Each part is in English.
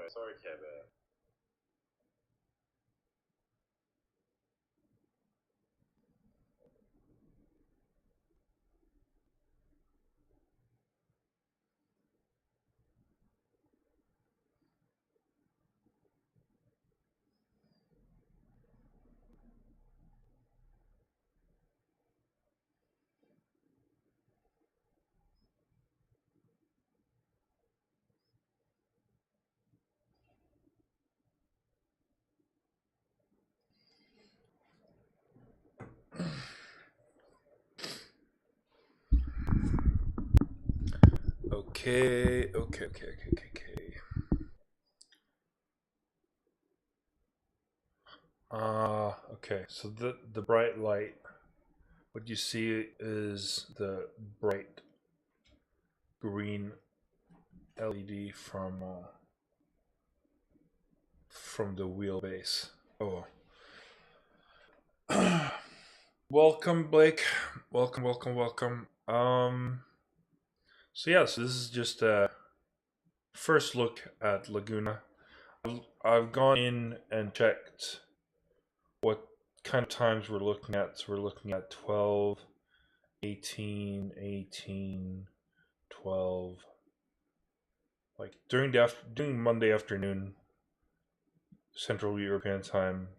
Sorry, Kevin. Okay. Okay. So the bright light, what you see is the bright green LED from the wheelbase. Oh. Welcome, Blake. Welcome. So yeah, so this is just a first look at Laguna. I've gone in and checked what kind of times we're looking at. So we're looking at 12, 18, 12. Like during Monday afternoon, Central European time.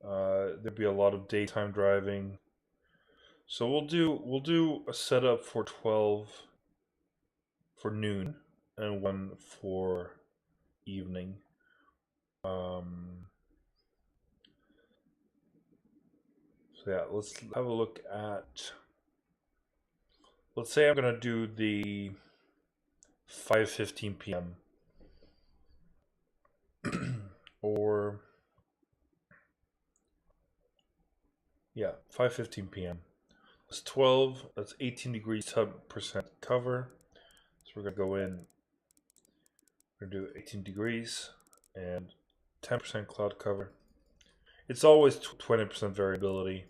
There'd be a lot of daytime driving. So we'll do a setup for 12 for noon and one for evening. So yeah, let's have a look at. Let's say I'm gonna do the 5:15 p.m. or yeah, 5:15 p.m. That's 12. That's 18 degrees percent cover. So we're gonna go in. We're gonna do 18 degrees and 10% cloud cover. It's always 20% variability.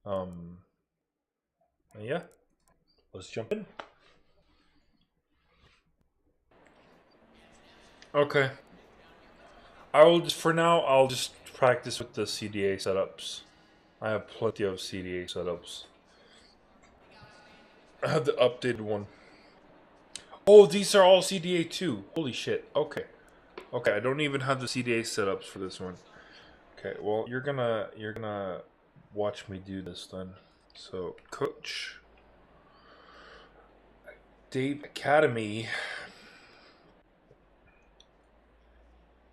And yeah, let's jump in. Okay. I'll just practice with the CDA setups. I have plenty of CDA setups. I have the updated one. Oh, these are all CDA too. Holy shit. Okay. Okay, I don't even have the CDA setups for this one. Okay, well you're gonna watch me do this then. So Coach Dave Academy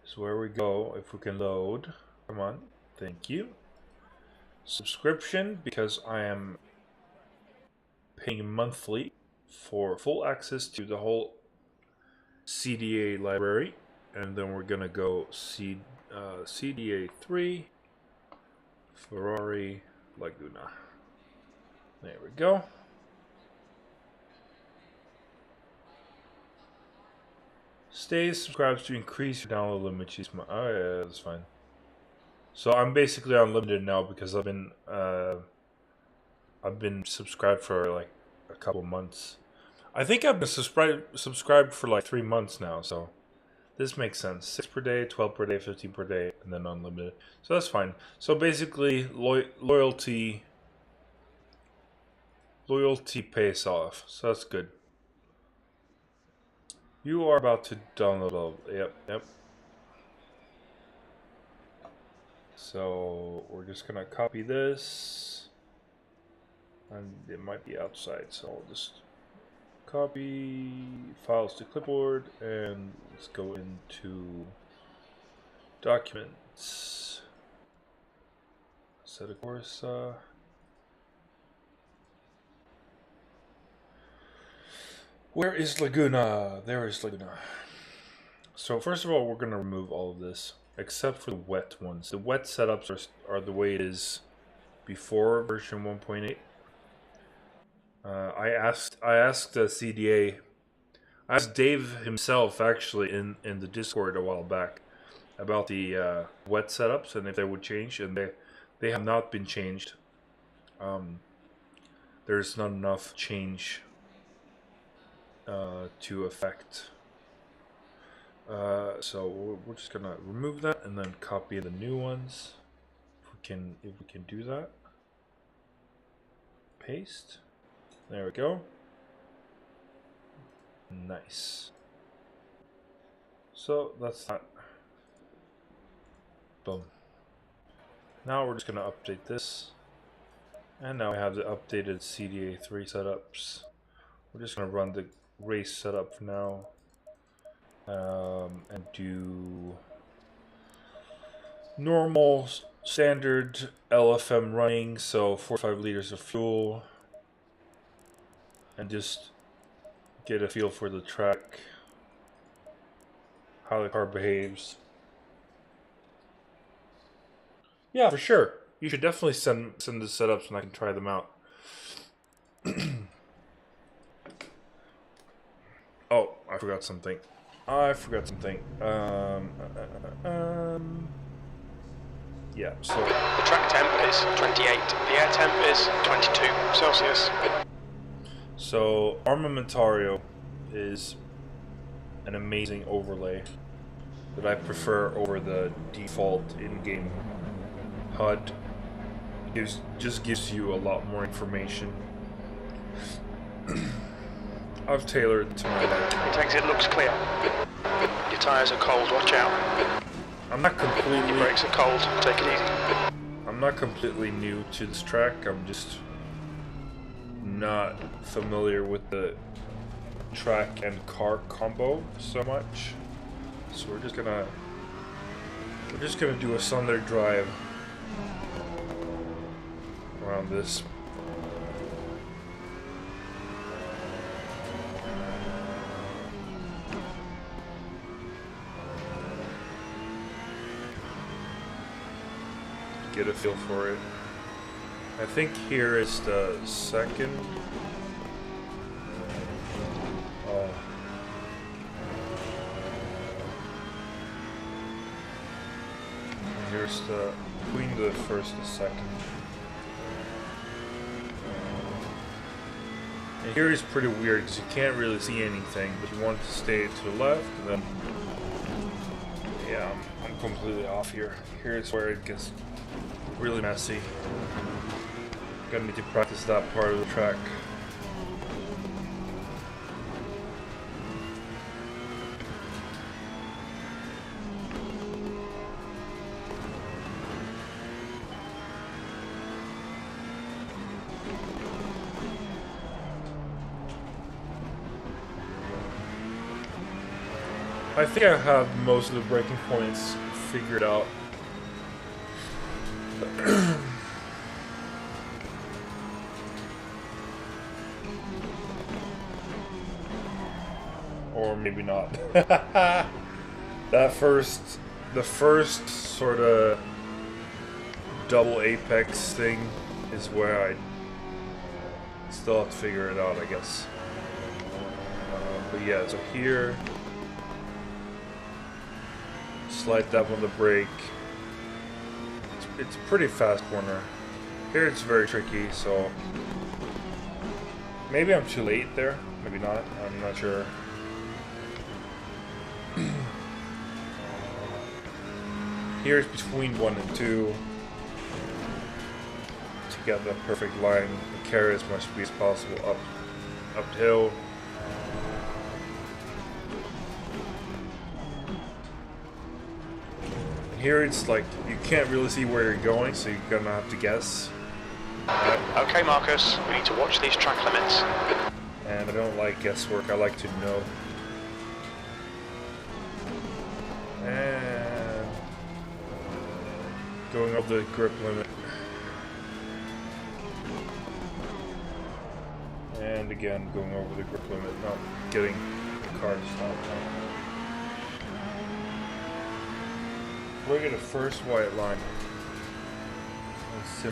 is where we go if we can load. Come on. Thank you. Subscription, because I am paying monthly for full access to the whole CDA library. And then we're gonna go CDA 3 Ferrari Laguna. There we go. Stay subscribed to increase your download limit. Oh yeah, that's fine. So I'm basically unlimited now because I've been subscribed for like a couple months. I think I've been subscribed for like 3 months now, so this makes sense. 6 per day, 12 per day, 15 per day, and then unlimited. So that's fine. So basically, loyalty pays off. So that's good. You are about to download all. Yep. So we're just gonna copy this, and it might be outside. So I'll just copy files to clipboard, and let's go into documents. Set a course. Where is Laguna? There is Laguna. So first of all, we're gonna remove all of this except for the wet ones. The wet setups are the way it is before version 1.8. I asked the CDA. I asked Dave himself actually in the Discord a while back about the wet setups and if they would change, and they have not been changed. There's not enough change to affect So we're just gonna remove that and then copy the new ones. If we can do that. Paste. There we go. Nice. So that's that. Boom. Now we're just gonna update this. And now I have the updated CDA3 setups. We're just gonna run the race setup for now. And do normal standard LFM running, so 45 liters of fuel, and just get a feel for the track, how the car behaves. Yeah, for sure. You should definitely send the setups and I can try them out. Oh, I forgot something. Yeah, so the track temp is 28, the air temp is 22 Celsius. So Armamentario is an amazing overlay that I prefer over the default in-game HUD. It just gives you a lot more information. I've tailored to my liking. It exit looks clear. Your tyres are cold, watch out. I'm not completely... Your brakes are cold, take it easy. I'm not completely new to this track, I'm just not familiar with the track and car combo so much. So we're just gonna do a Sunday drive around this. Get a feel for it. I think here is the second. Oh. And here's the between the first and second. And here is pretty weird because you can't really see anything, but you want to stay to the left, and then yeah, I'm completely off here. Here's where it gets really messy. Gonna need to practice that part of the track. I think I have most of the breaking points figured out. Or maybe not. The first sort of double apex thing is where I still have to figure it out, I guess. But yeah, so here, slide down on the brake. It's a pretty fast corner. Here it's very tricky, so maybe I'm too late there. Maybe not. I'm not sure. Here's between 1 and 2 to get the perfect line and carry as much speed as possible uphill. Here it's like you can't really see where you're going, so you're gonna have to guess. Okay, Marcus, we need to watch these track limits. And I don't like guesswork, I like to know. And going up the grip limit. And again, going over the grip limit, not getting the car to stop. Look at the first white line. The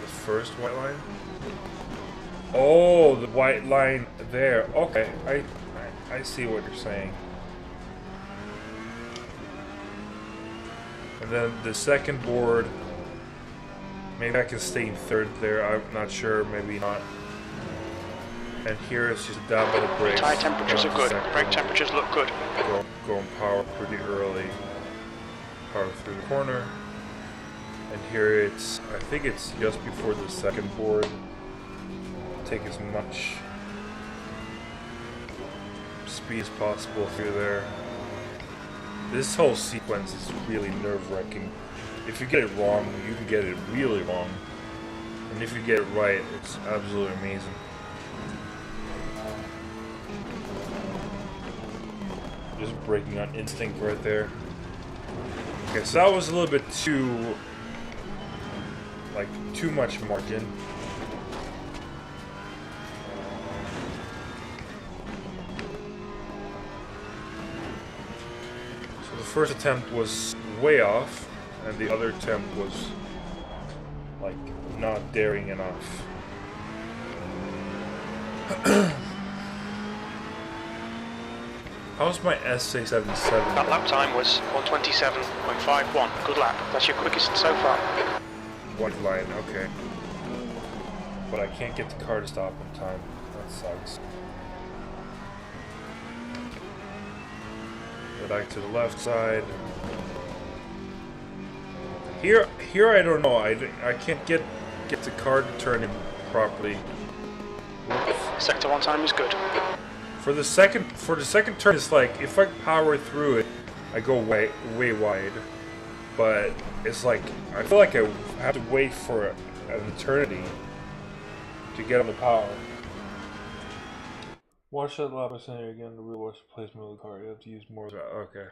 first white line? Oh, the white line there. Okay, I see what you're saying. And then the second board, maybe I can stay in third there, I'm not sure, maybe not. And here it's just down by the brakes. Tyre temperatures are good. Brake temperatures look good. Going power pretty early. Power through the corner. And here it's, I think it's just before the second board. Take as much speed as possible through there. This whole sequence is really nerve-wracking. If you get it wrong, you can get it really wrong. And if you get it right, it's absolutely amazing. Just braking on instinct right there. Okay, so that was a little bit too, like, too much margin. So the first attempt was way off, and the other attempt was, like, not daring enough. How's my SA77? That lap time was 1:27.51. Good lap. That's your quickest so far. White line, okay. But I can't get the car to stop in time. That sucks. Go back to the left side. Here I don't know. I can't get the car to turn in properly. Whoops. Sector 1 time is good. For the second turn, it's like if I power through it, I go way wide. But it's like I feel like I have to wait for an eternity to get on the power. Watch that lap center again to rewatch the placement of the car. You have to use more. Okay.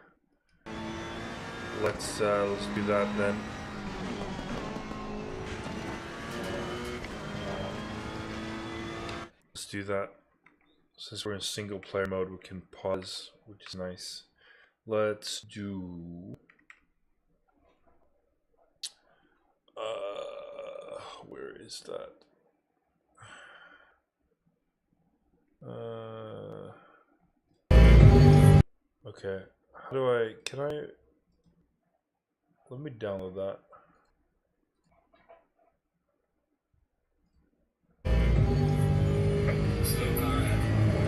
Let's do that then. Let's do that. Since we're in single player mode, we can pause, which is nice. Let's do where is that? Okay. How do I let me download that.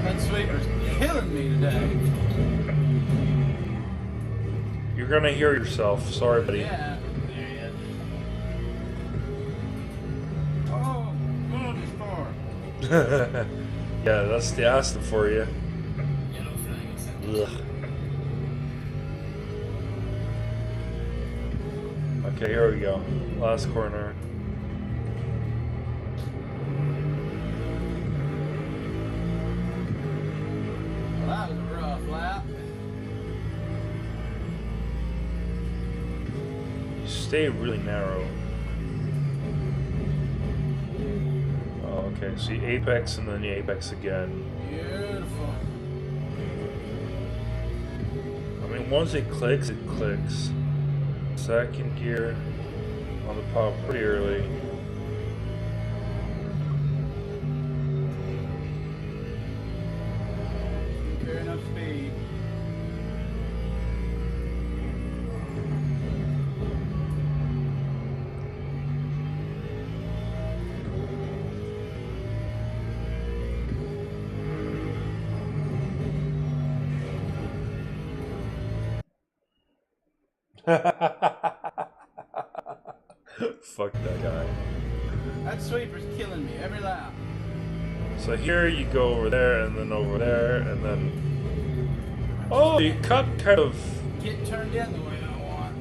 That sweeper's killing me today. You're gonna hear yourself. Sorry, buddy. Yeah, there he is. Oh, God, this car. Yeah, that's the Aston for you. Ugh. Okay, here we go. Last corner. Well, that was a rough lap. You stay really narrow. Oh, okay. So you apex and then the apex again. Beautiful. I mean, once it clicks, it clicks. Second gear on the power pretty early. Carry enough speed. Fuck that guy. That sweeper's killing me every lap. So here you go over there and then over there and then... Oh, you cut kind of... Get turned in the way I want.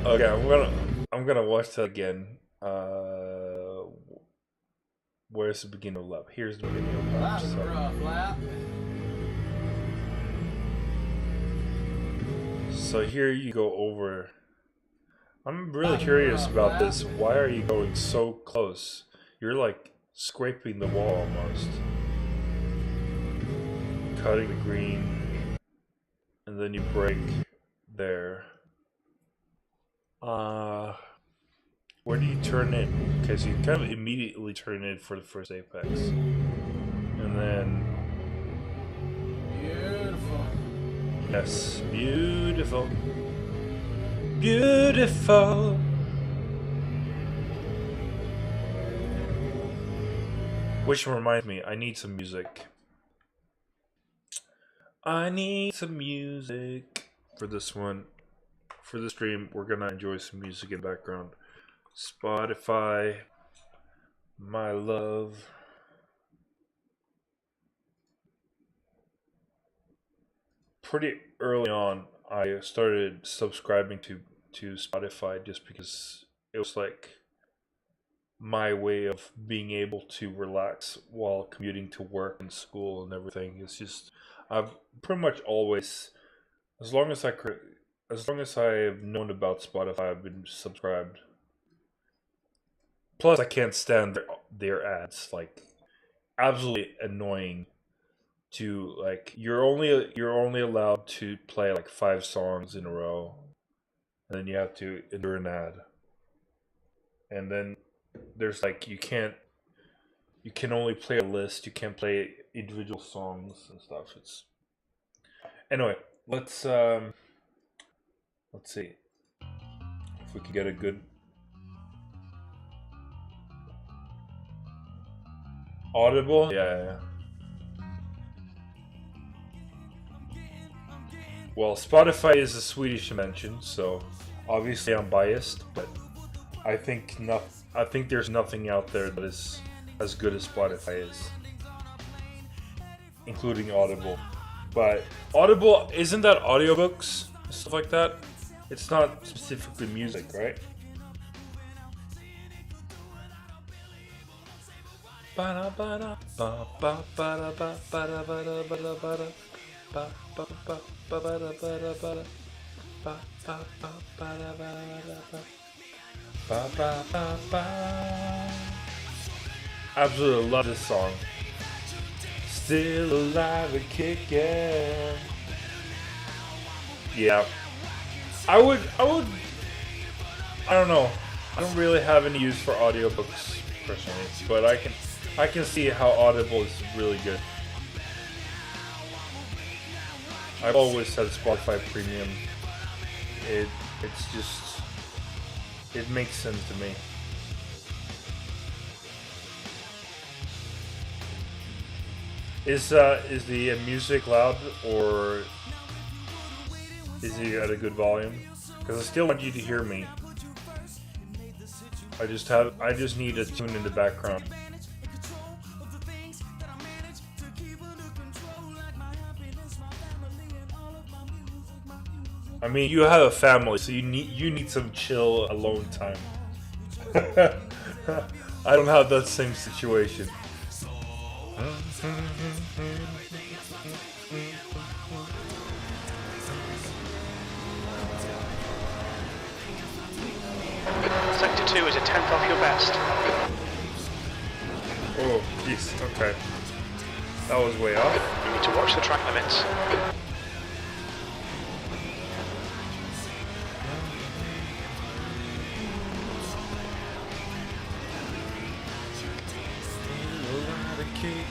Okay, I'm gonna watch that again. Where's the beginning of the lap? Here's the beginning of the lap. That was a rough lap. So here you go over. I'm really curious about this. Why are you going so close? You're like scraping the wall almost. Cutting the green. And then you brake there. Where do you turn in? Okay, so you kind of immediately turn in for the first apex. And then... Beautiful. Yes, beautiful. Beautiful. Which reminds me, I need some music. I need some music for this one. For the stream, we're gonna enjoy some music in the background. Spotify, my love. Pretty early on, I started subscribing to Spotify just because it was like my way of being able to relax while commuting to work and school and everything. It's just I've pretty much always, as long as I've known about Spotify, I've been subscribed. Plus, I can't stand their ads. Like, absolutely annoying. To like, you're only allowed to play like 5 songs in a row, and then you have to endure an ad. And then there's like you can only play a list. You can't play individual songs and stuff. It's anyway. Let's see if we can get a good audible. Yeah. Well, Spotify is a Swedish invention, so obviously I'm biased, but I think there's nothing out there that is as good as Spotify is, including Audible. But Audible, isn't that audiobooks, stuff like that? It's not specifically music, right? Absolutely love this song. Still alive and kicking. Yeah. I don't know. I don't really have any use for audiobooks personally, but I can see how Audible is really good. I've always had Spotify Premium. It makes sense to me. Is the music loud, or is it at a good volume? Because I still want you to hear me. I just need a tune in the background. I mean, you have a family, so you need some chill alone time. I don't have that same situation. Sector 2 is a 10th off your best. Oh, jeez, okay. That was way off. You need to watch the track limits.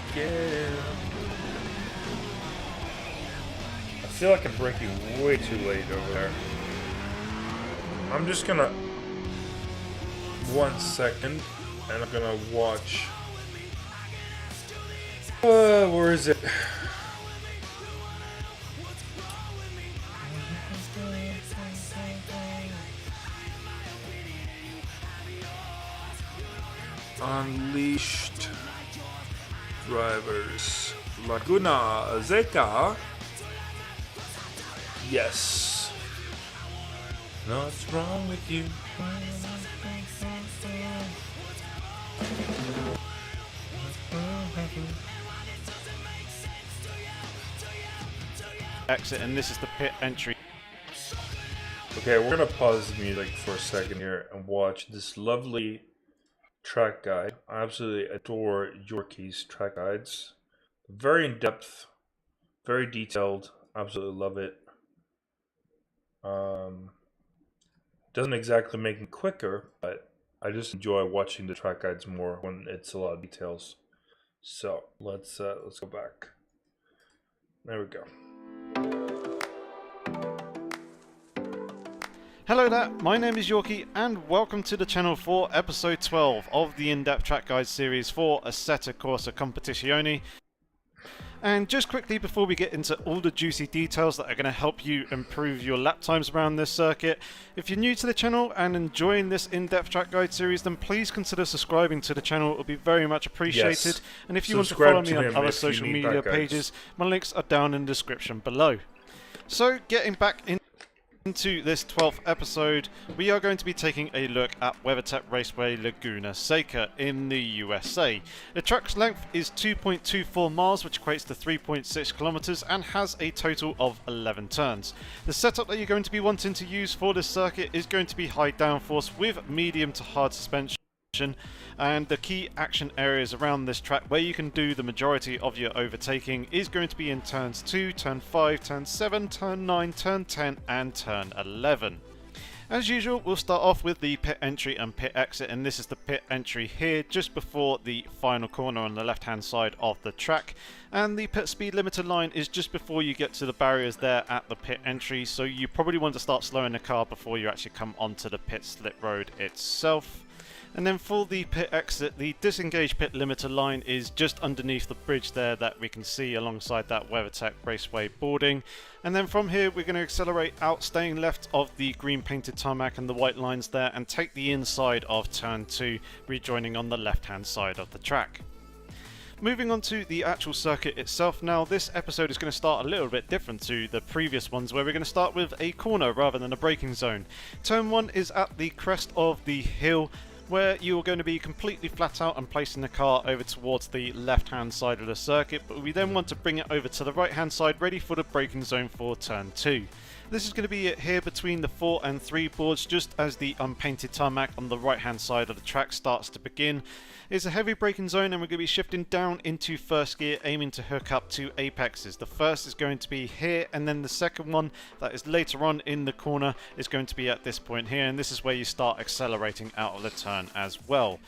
I feel like I'm braking way too late over there. I'm just gonna 1 second, and I'm gonna watch. Where is it? Unleashed drivers. Laguna Seca. Yes. What's wrong with you? Exit, and this is the pit entry. Okay, we're gonna pause the music for a second here and watch this lovely track guide. I absolutely adore Yorkie's track guides. Very in depth, very detailed. Absolutely love it. Doesn't exactly make me quicker, but I just enjoy watching the track guides more when it's a lot of details. So let's go back. There we go. Hello there, my name is Yorkie and welcome to the channel for episode 12 of the in-depth track guide series for Assetto Corsa Competizione. And just quickly before we get into all the juicy details that are going to help you improve your lap times around this circuit, if you're new to the channel and enjoying this in-depth track guide series, then please consider subscribing to the channel. It will be very much appreciated. Yes. And if you want to Subscribe follow me to on him other if you social need media that, guys. pages, my links are down in the description below. So getting back into this 12th episode, we are going to be taking a look at WeatherTech Raceway Laguna Seca in the USA. The track's length is 2.24 miles, which equates to 3.6 kilometers, and has a total of 11 turns. The setup that you're going to be wanting to use for this circuit is going to be high downforce with medium to hard suspension. And the key action areas around this track where you can do the majority of your overtaking is going to be in turns 2, turn 5, turn 7, turn 9, turn 10 and turn 11. As usual, we'll start off with the pit entry and pit exit, and this is the pit entry here just before the final corner on the left hand side of the track, and the pit speed limiter line is just before you get to the barriers there at the pit entry, so you probably want to start slowing the car before you actually come onto the pit slip road itself. And then for the pit exit, the disengaged pit limiter line is just underneath the bridge there that we can see alongside that WeatherTech Raceway boarding. And then from here we're going to accelerate out, staying left of the green painted tarmac and the white lines there, and take the inside of turn 2, rejoining on the left hand side of the track. Moving on to the actual circuit itself now, this episode is going to start a little bit different to the previous ones, where we're going to start with a corner rather than a braking zone. Turn 1 is at the crest of the hill, where you're going to be completely flat out and placing the car over towards the left hand side of the circuit, but we then want to bring it over to the right hand side ready for the braking zone for turn 2. This is going to be it here between the 4 and 3 boards, just as the unpainted tarmac on the right hand side of the track starts to begin. It's a heavy braking zone and we're going to be shifting down into first gear, aiming to hook up to apexes. The first is going to be here, and then the second one that is later on in the corner is going to be at this point here, and this is where you start accelerating out of the turn as well.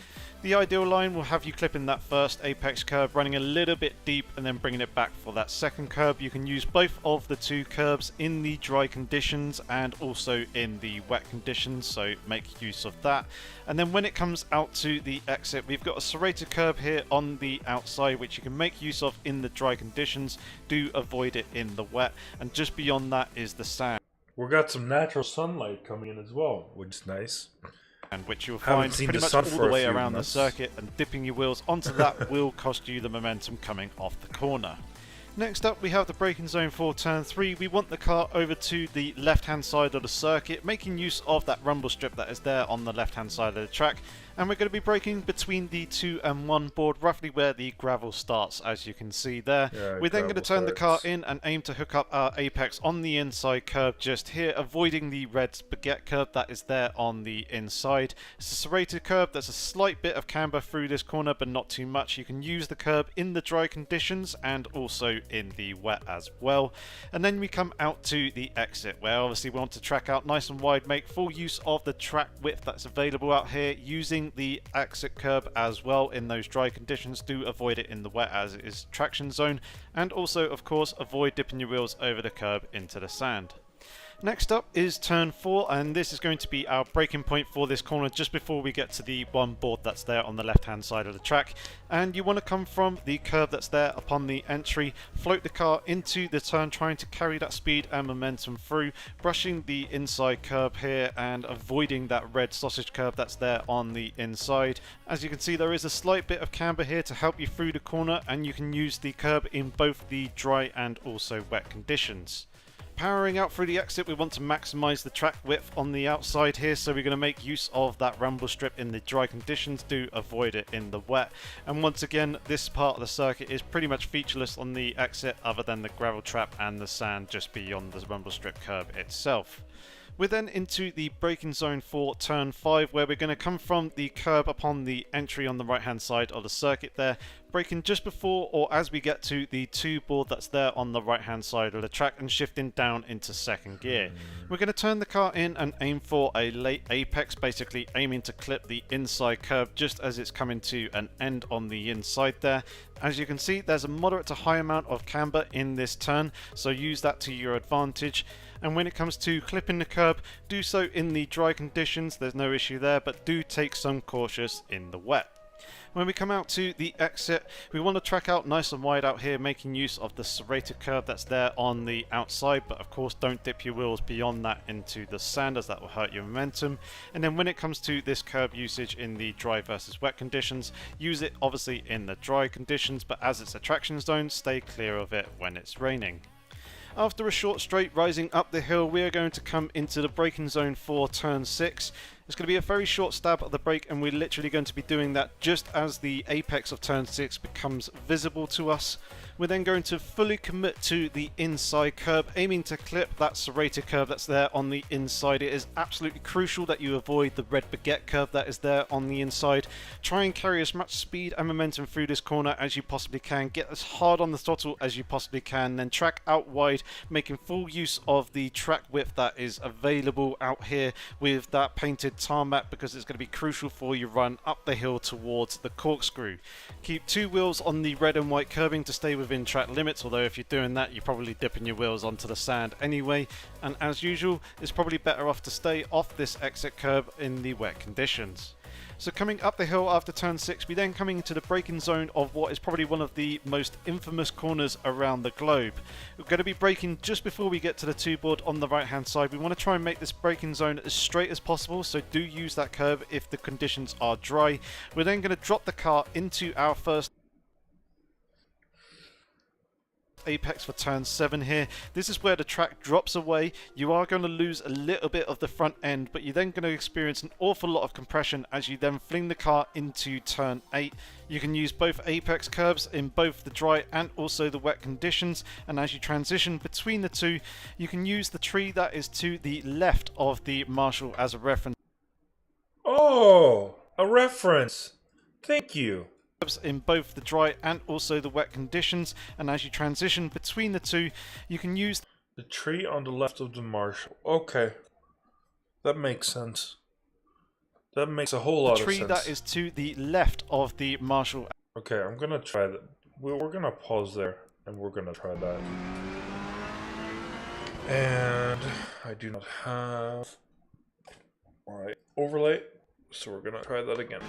The ideal line will have you clipping that first apex curb, running a little bit deep and then bringing it back for that second curb. You can use both of the two curbs in the dry conditions and also in the wet conditions, so make use of that. And then when it comes out to the exit, we've got a serrated curb here on the outside which you can make use of in the dry conditions. Do avoid it in the wet, and just beyond that is the sand. We've got some natural sunlight coming in as well, which is nice. And which you'll find pretty much all the way around the circuit, and dipping your wheels onto that will cost you the momentum coming off the corner. Next up we have the braking zone for turn 3. We want the car over to the left hand side of the circuit, making use of that rumble strip that is there on the left hand side of the track, and we're going to be braking between the 2 and 1 board, roughly where the gravel starts, as you can see there. We're then going to turn the car in and aim to hook up our apex on the inside curb just here, avoiding the red spaghetti curb that is there on the inside. It's a serrated curb, there's a slight bit of camber through this corner but not too much. You can use the curb in the dry conditions and also in the wet as well. And then we come out to the exit, where obviously we want to track out nice and wide, make full use of the track width that's available out here, using the exit curb as well in those dry conditions. Do avoid it in the wet as it is traction zone, and also of course avoid dipping your wheels over the curb into the sand. Next up is turn 4, and this is going to be our braking point for this corner just before we get to the 1 board that's there on the left hand side of the track. And you want to come from the curve that's there upon the entry, float the car into the turn, trying to carry that speed and momentum through, brushing the inside curb here and avoiding that red sausage curve that's there on the inside. As you can see, there is a slight bit of camber here to help you through the corner, and you can use the curb in both the dry and also wet conditions. Powering out through the exit, we want to maximize the track width on the outside here, so we're going to make use of that rumble strip in the dry conditions. Do avoid it in the wet. And once again, this part of the circuit is pretty much featureless on the exit, other than the gravel trap and the sand just beyond the rumble strip curb itself. We're then into the braking zone for turn 5, where we're going to come from the curb upon the entry on the right hand side of the circuit there, braking just before or as we get to the 2 board that's there on the right hand side of the track and shifting down into 2nd gear. We're going to turn the car in and aim for a late apex, basically aiming to clip the inside curb just as it's coming to an end on the inside there. As you can see, there's a moderate to high amount of camber in this turn, so use that to your advantage. And when it comes to clipping the curb, do so in the dry conditions, there's no issue there, but do take some cautious in the wet. When we come out to the exit, we want to track out nice and wide out here, making use of the serrated curb that's there on the outside, but of course don't dip your wheels beyond that into the sand as that will hurt your momentum. And then when it comes to this curb usage in the dry versus wet conditions, use it obviously in the dry conditions, but as it's a traction zone, stay clear of it when it's raining. After a short straight rising up the hill, we are going to come into the braking zone for turn 6. It's going to be a very short stab at the brake, and we're literally going to be doing that just as the apex of turn 6 becomes visible to us. We're then going to fully commit to the inside curb, aiming to clip that serrated curve that's there on the inside. It is absolutely crucial that you avoid the red baguette curve that is there on the inside. Try and carry as much speed and momentum through this corner as you possibly can. Get as hard on the throttle as you possibly can, then track out wide, making full use of the track width that is available out here with that painted tarmac, because it's going to be crucial for your run up the hill towards the corkscrew. Keep 2 wheels on the red and white curbing to stay within track limits, although if you're doing that you're probably dipping your wheels onto the sand anyway, and as usual it's probably better off to stay off this exit curb in the wet conditions. So coming up the hill after turn 6, we then coming into the braking zone of what is probably one of the most infamous corners around the globe. We're going to be braking just before we get to the 2 board on the right hand side. We want to try and make this braking zone as straight as possible, so do use that curb if the conditions are dry. We're then going to drop the car into our first apex for turn 7 here. This is where the track drops away. You are going to lose a little bit of the front end, but you're then going to experience an awful lot of compression as you then fling the car into turn 8. You can use both apex curves in both the dry and also the wet conditions, and as you transition between the two, you can use the tree that is to the left of the Marshall as a reference. Oh, a reference. Thank you. In both the dry and also the wet conditions, and as you transition between the two, you can use the tree on the left of the Marshall. Okay, that makes sense. That makes a whole lot of sense. The tree that is to the left of the Marshall. Okay, I'm gonna try that. We're gonna pause there and we're gonna try that. And I do not have my overlay, so we're gonna try that again.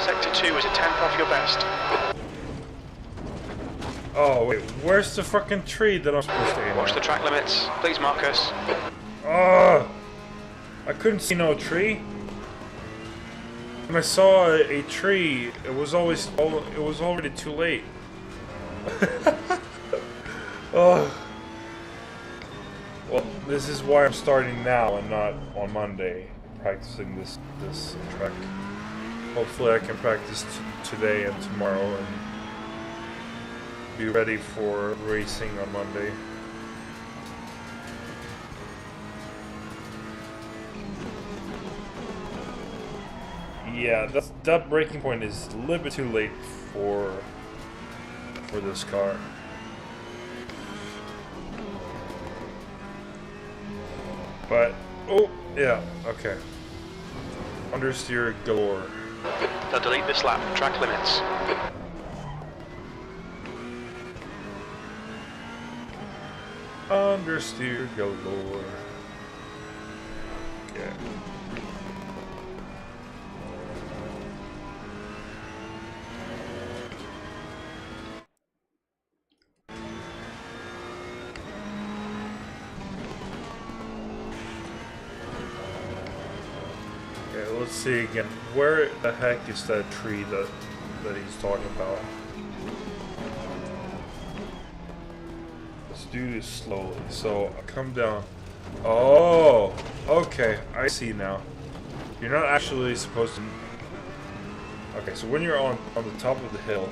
Sector 2 is a tenth off your best. Oh wait, where's the fucking tree that I'm supposed to aim at? Watch the track limits. Please mark us. Oh, I couldn't see no tree. When I saw a tree, it was already too late. Oh. Well, this is why I'm starting now and not on Monday, practicing this track. Hopefully I can practice today and tomorrow and be ready for racing on Monday. Yeah, that braking point is a little bit too late for this car. But, oh, yeah, okay. Understeer galore. They'll delete this lap. Track limits. Understeer galore. Okay. Okay, let's see again. Where the heck is that tree that he's talking about? Let's do this slowly. So I come down. Oh, okay, I see now. You're not actually supposed to. Okay, so when you're on the top of the hill,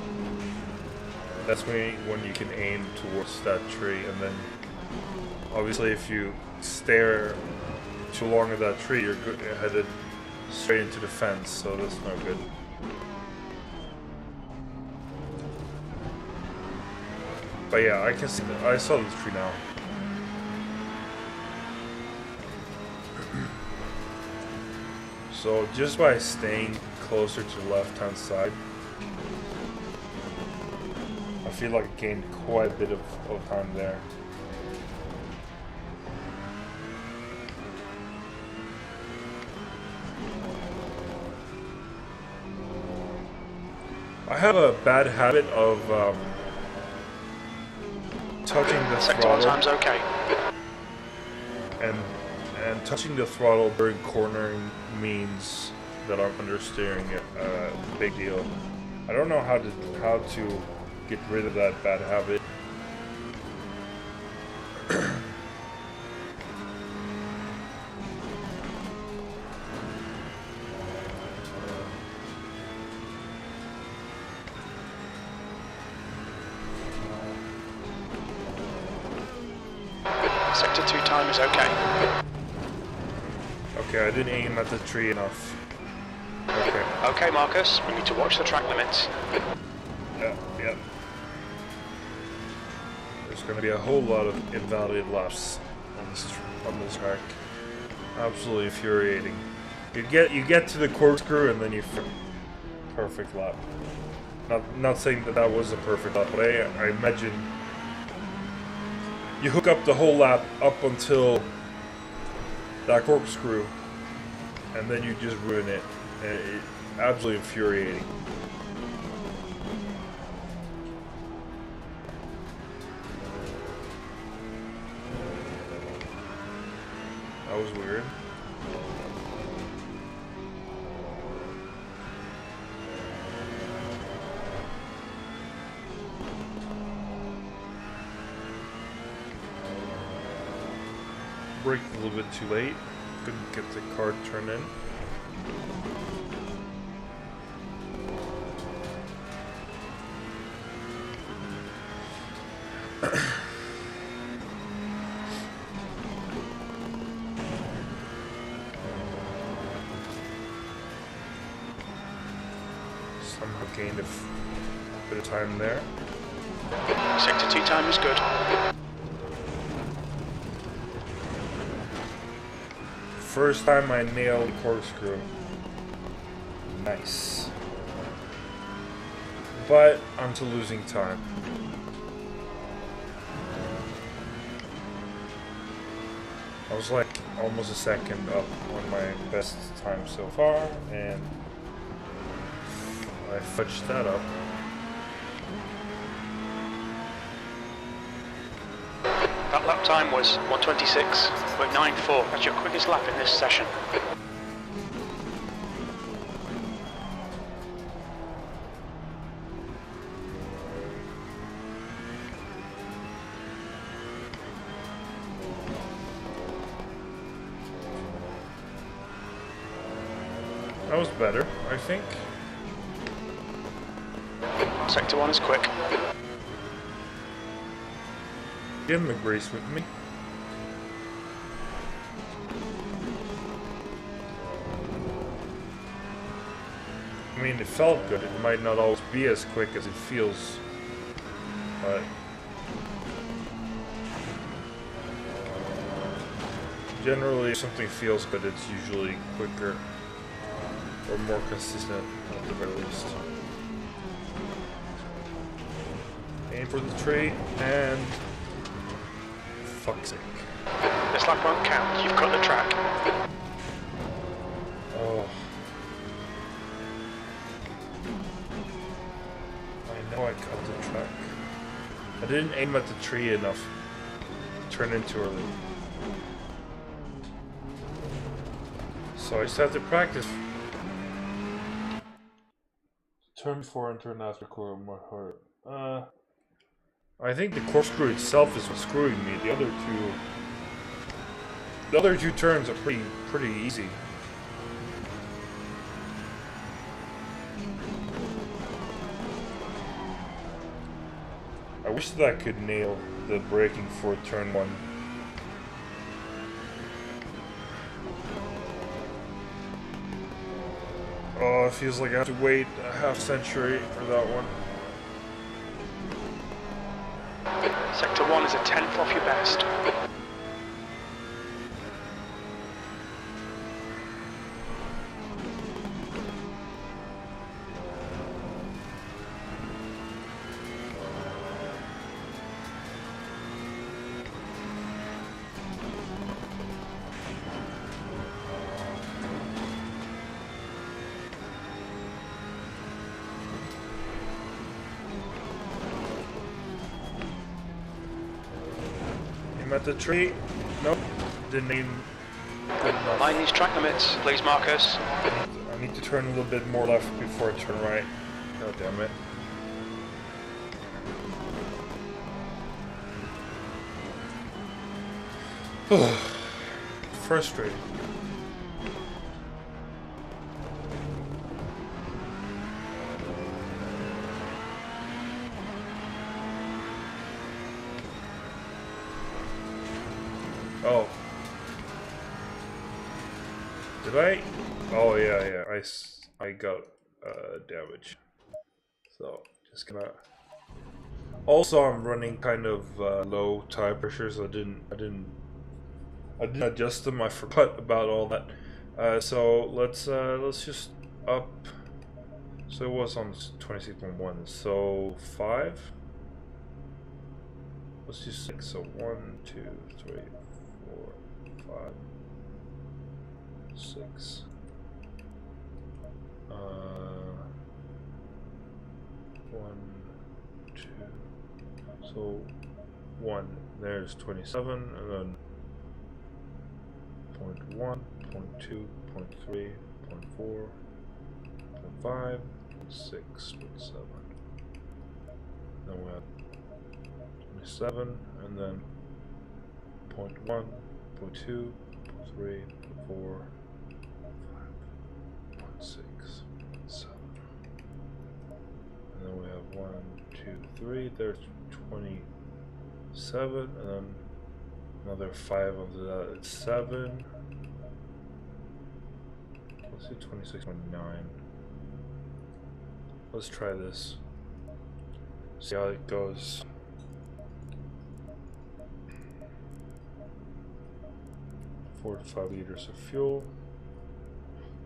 that's when you can aim towards that tree, and then obviously if you stare too long at that tree, you're headed straight into the fence, so that's no good. But yeah, I can see that. I saw the tree now. So just by staying closer to the left-hand side, I feel like I gained quite a bit of time there. I have a bad habit of touching the throttle. Time's okay. And touching the throttle during cornering means that I'm understeering it. Big deal. I don't know how to get rid of that bad habit. Sector 2 time is okay. Okay, I didn't aim at the tree enough. Okay. Okay, Marcus, we need to watch the track limits. Yeah. There's going to be a whole lot of invalid laps on this track. Absolutely infuriating. You get to the corkscrew and then you perfect lap. Not saying that was a perfect lap, but I imagine you hook up the whole lap up until that corkscrew, and then you just ruin it. And it's absolutely infuriating. That was weird. Braked a little bit too late. Couldn't get the car turned in. Somehow gained a bit of time there. Sector 2 time is good. First time I nailed the corkscrew. Nice. But I'm still losing time. I was like almost a second up on my best time so far, and I fudged that up. That lap time was 1:26.94. That's your quickest lap in this session. That was better, I think. Sector 1 is quick. Get in the grace with me. I mean, it felt good. It might not always be as quick as it feels, but generally, if something feels good, it's usually quicker or more consistent at the very least. Aim for the tree and fuck's sake. This lap won't count, you've cut the track. Oh. I know I cut the track. I didn't aim at the tree enough. Turned in too early. So I just have to practice. Turn 4 and turn after core more hard. I think the corkscrew itself is what's screwing me. The other two turns are pretty easy. I wish that I could nail the braking for turn 1. Oh, it feels like I have to wait a half century for that one. Sector 1 is a 10th off your best. At the tree. Nope. Didn't aim good enough. Mind these track limits, please, Marcus. I need to turn a little bit more left before I turn right. God damn it. Frustrating. Oh. Did I? Oh yeah. I got damage. So just gonna. Also, I'm running kind of low tire pressures. I didn't adjust them. I forgot about all that. So let's just up. So it was on 26.1. So 5. Let's do 6. So 1, 2, 3, 4, 5, 6. 1, 2. So 1. There's 27, and then 0.1, 0.2, 0.3, 0.4, 0.5, 6, 0.7. Then we have 27, and then 0.1, 0.2, 0.3, 0.4, 5, 0.6, 0.7. And then we have 1, 2, 3. There's 27, and then another 5 under that. It's 7. Let's do 26.9. Let's try this. See how it goes. Four to 5 liters of fuel.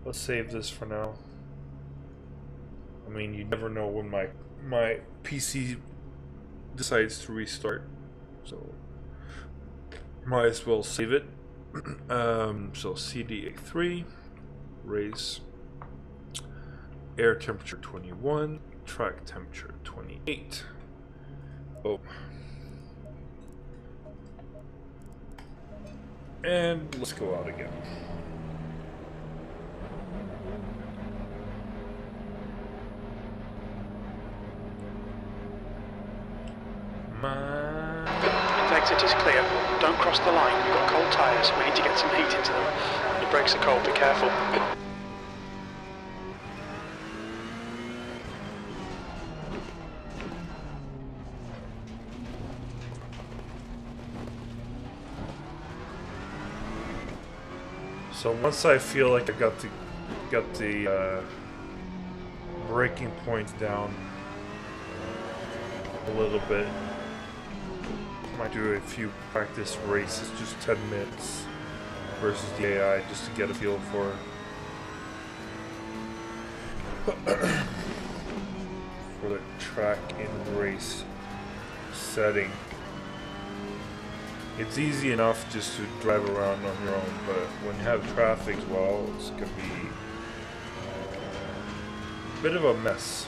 Let's save this for now. I mean, you never know when my PC decides to restart, so might as well save it. So CDA3, race, air temperature 21, track temperature 28. Oh. And let's go out again. Exit is clear. Don't cross the line. You've got cold tyres. We need to get some heat into them. Your brakes are cold. Be careful. So once I feel like I got the braking points down a little bit, might do a few practice races, just 10 minutes versus the AI, just to get a feel for the track in race setting. it's easy enough just to drive around on your own, but when you have traffic as well, it's gonna be a bit of a mess.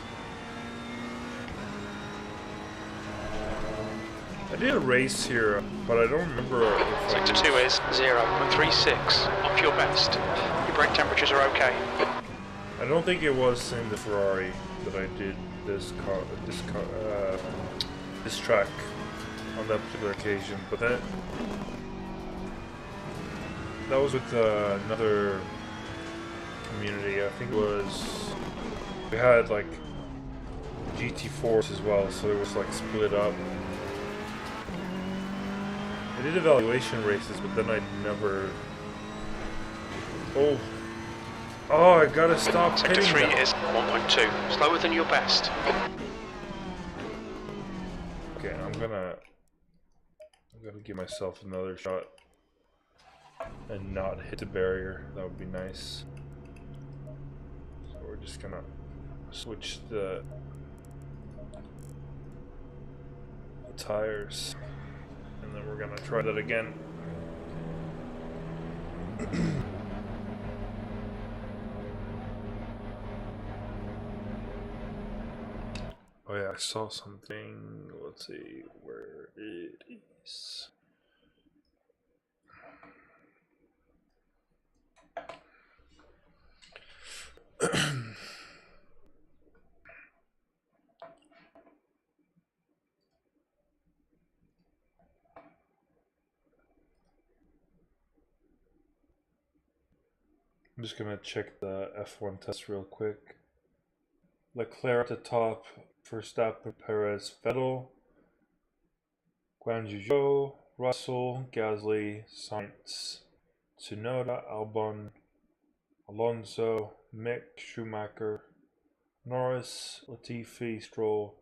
I did a race here, but I don't remember if Sector 2 is 0.36, off your best. Your brake temperatures are okay. I don't think it was in the Ferrari that I did this track on that particular occasion, but that was with another community. I think it was, we had like GT4s as well, so it was like split up. I did evaluation races, but then I never. Oh, I gotta stop. Sector 3 is 1.2, slower than your best. Okay, I'm gonna give myself another shot and not hit the barrier. That would be nice. So we're just gonna switch the tires, and then we're gonna try that again. Oh yeah, I saw something. Let's see where it is. I'm just gonna check the F1 test real quick. Leclerc at the top, Verstappen, Perez, Vettel, Guanyu, Russell, Gasly, Sainz, Tsunoda, Albon, Alonso, Mick, Schumacher, Norris, Latifi, Stroll,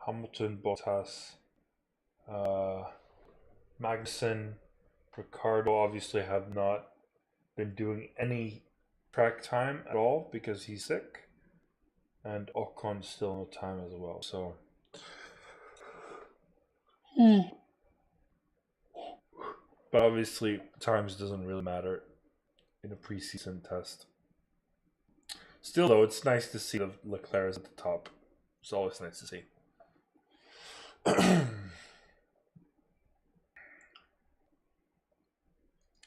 Hamilton, Bottas, Magnussen, Ricciardo obviously have not been doing any track time at all because he's sick. And Ocon's still no time as well, so. But obviously, times doesn't really matter in a preseason test. Still, though, it's nice to see the Leclerc at the top. It's always nice to see.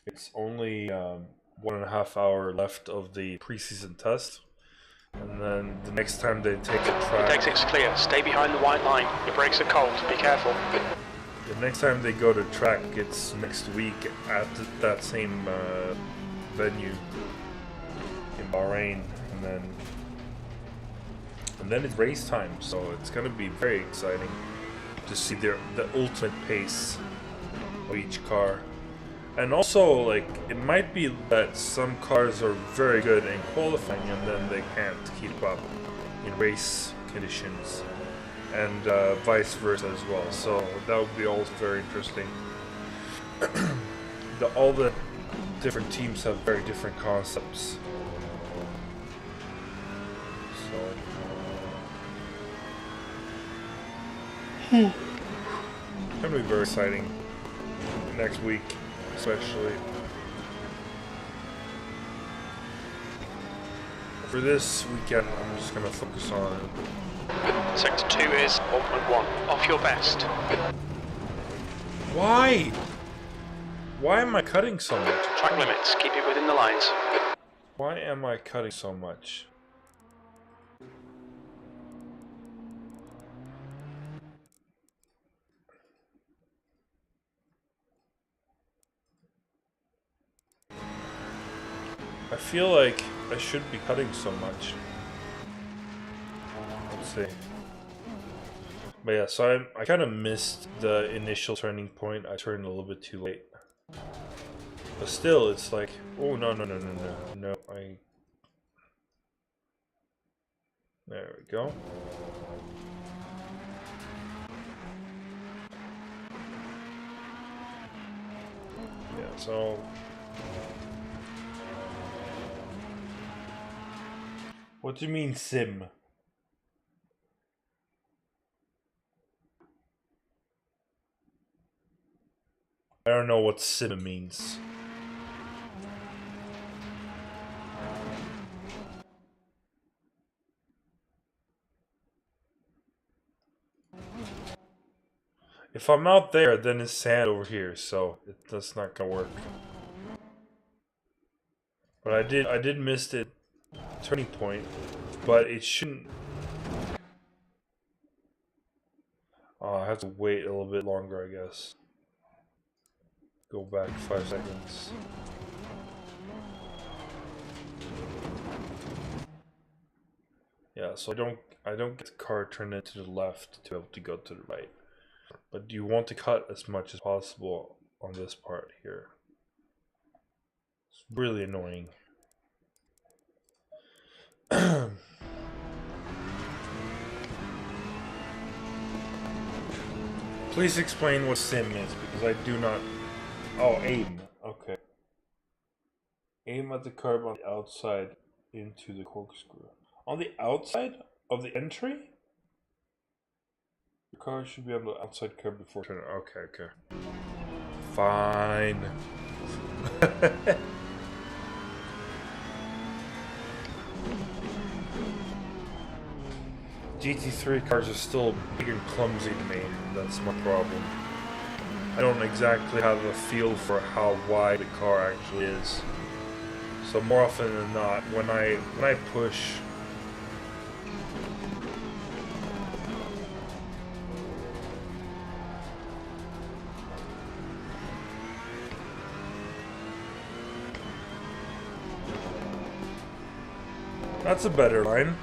It's only 1.5 hours left of the preseason test. And then the next time they take the track... The exit's clear. Stay behind the white line. Your brakes are cold. Be careful. The next time they go to track, it's next week at that same venue in Bahrain. And then it's race time, so it's going to be very exciting to see the ultimate pace of each car. And also, like, it might be that some cars are very good in qualifying and then they can't keep up in race conditions, and vice versa as well. So that would be also very interesting. All the different teams have very different concepts. So it's going to be very exciting next week. Especially for this weekend, I'm just going to focus on Sector 2 is 1.1, off your best. Why? Why am I cutting so much? Track limits, keep it within the lines. Why am I cutting so much? I feel like I should be cutting so much. Let's see. But yeah, so I kind of missed the initial turning point. I turned a little bit too late. But still, it's like, oh no, there we go. Yeah, so what do you mean sim? I don't know what sim means. If I'm out there, then it's sand over here, so that's not gonna work. But I did miss the turning point, but it shouldn't. Oh, I have to wait a little bit longer, I guess. Go back 5 seconds. Yeah, so I don't get the car turned into the left to be able to go to the right. But you want to cut as much as possible on this part here. It's really annoying. Please explain what sim is, because I do not... Oh, aim. Okay. Aim at the curb on the outside into the corkscrew. On the outside of the entry? The car should be on the outside curb before turning. Okay, okay. Fine. GT3 cars are still big and clumsy to me. That's my problem. I don't exactly have a feel for how wide the car actually is. So more often than not, when I push, that's a better line.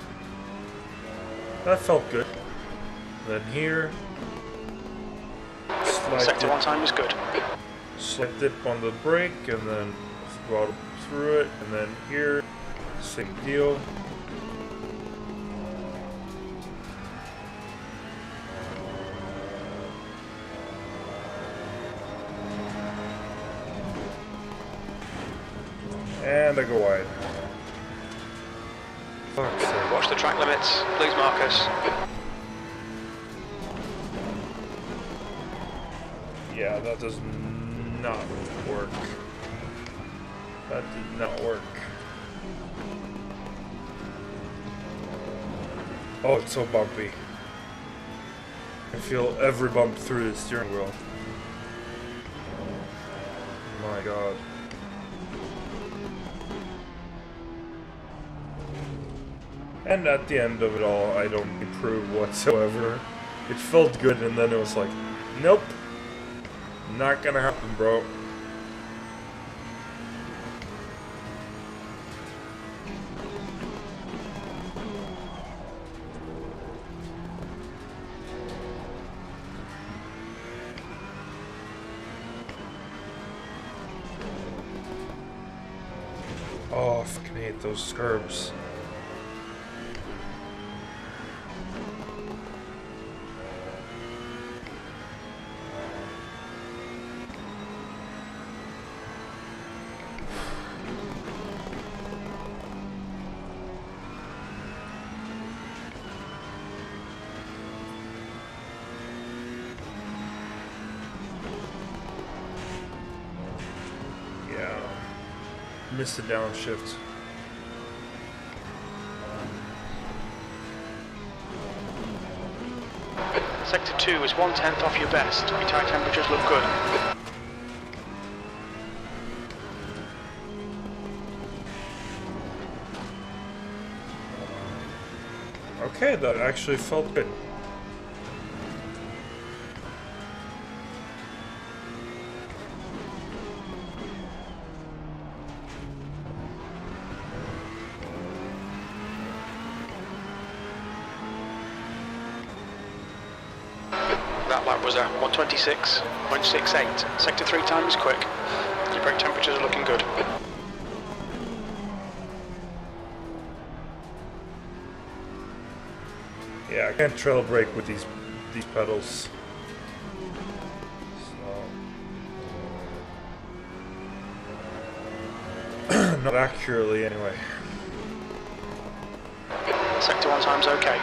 That felt good. Then here, Sector 1 time is good. slight dip on the brake, and then throttle through it, and then here, same deal. And I go wide. Fuck's sake. Watch the track limits, please Marcus. Yeah, that does not work. That did not work. Oh, it's so bumpy. I feel every bump through the steering wheel. My god. And at the end of it all, I don't improve whatsoever. It felt good, and then it was like, nope. Not gonna happen, bro. Oh, I fucking hate those curbs. Missed the downshift. Sector 2 is 1/10 off your best. Your tyre temperatures look good. Okay, that actually felt good. That lap was a 126.68. Sector 3 time is quick. Your brake temperatures are looking good. Yeah, I can't trail brake with these pedals. So. Not accurately, anyway. Sector 1 time's okay.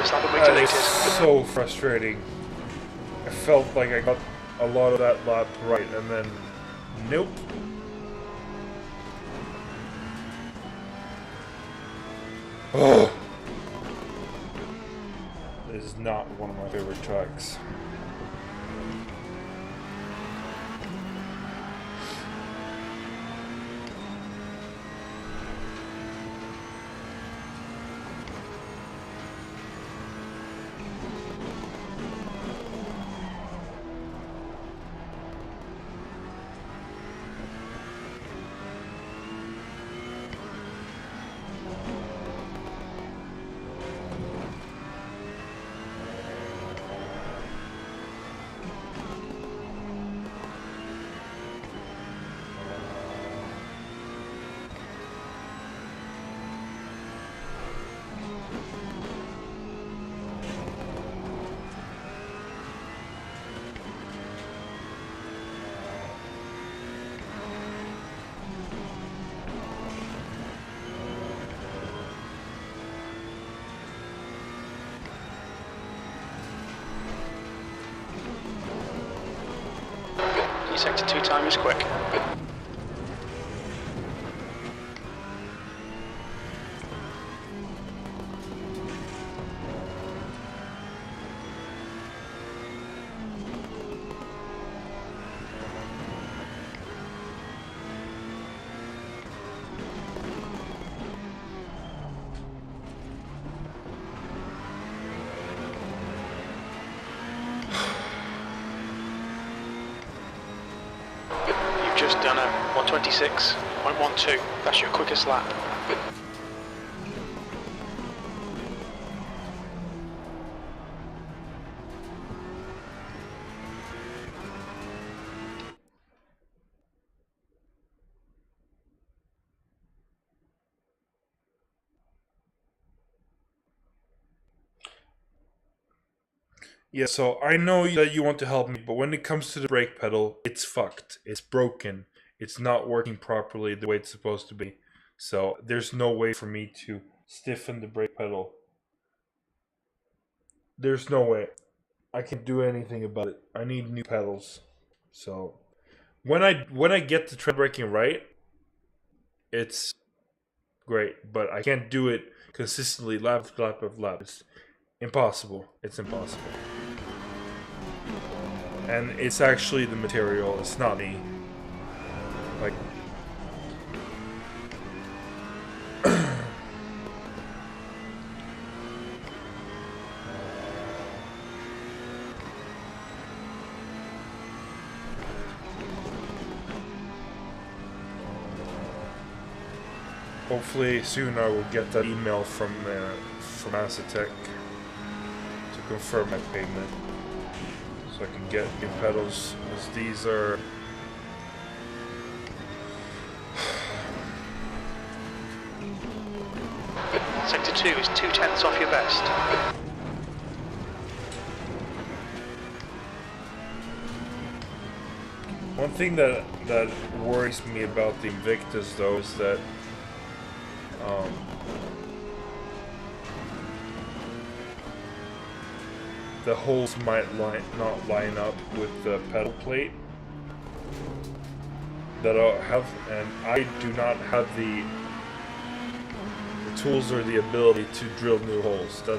This lap will be That is deleted. so frustrating. I felt like I got a lot of that lap right, and then nope. Oh, this is not one of my favorite tracks. Sector 2 time is quick. Just done a 126.12. That's your quickest lap. Yeah, so I know that you want to help me, but when it comes to the brake pedal, it's fucked. It's broken. It's not working properly the way it's supposed to be. So there's no way for me to stiffen the brake pedal. There's no way. I can't do anything about it. I need new pedals. So when I get the tread braking right, it's great, but I can't do it consistently lap after lap after lap. It's impossible. It's impossible. And it's actually the material, it's not me. Like, hopefully soon I will get that email from Fanatec to confirm my payment, so I can get new pedals, because these are Sector 2 is 2/10 off your best. one thing that worries me about the Invictus though is that the holes might not line up with the pedal plate that I have, and I do not have the tools or the ability to drill new holes. That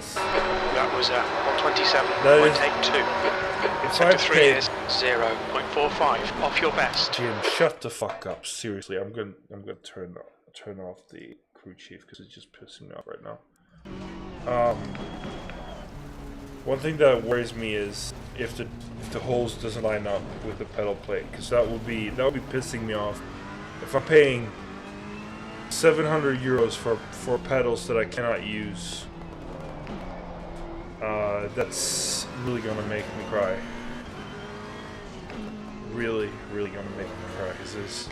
was a 127.82. If I Sector 3 paid, is 0.45 off your best. Jim, shut the fuck up. Seriously, I'm gonna turn off the crew chief because it's just pissing me off right now. One thing that worries me is if the holes doesn't line up with the pedal plate, because that would be pissing me off. If I'm paying 700 euros for pedals that I cannot use, that's really gonna make me cry. Really gonna make me cry, because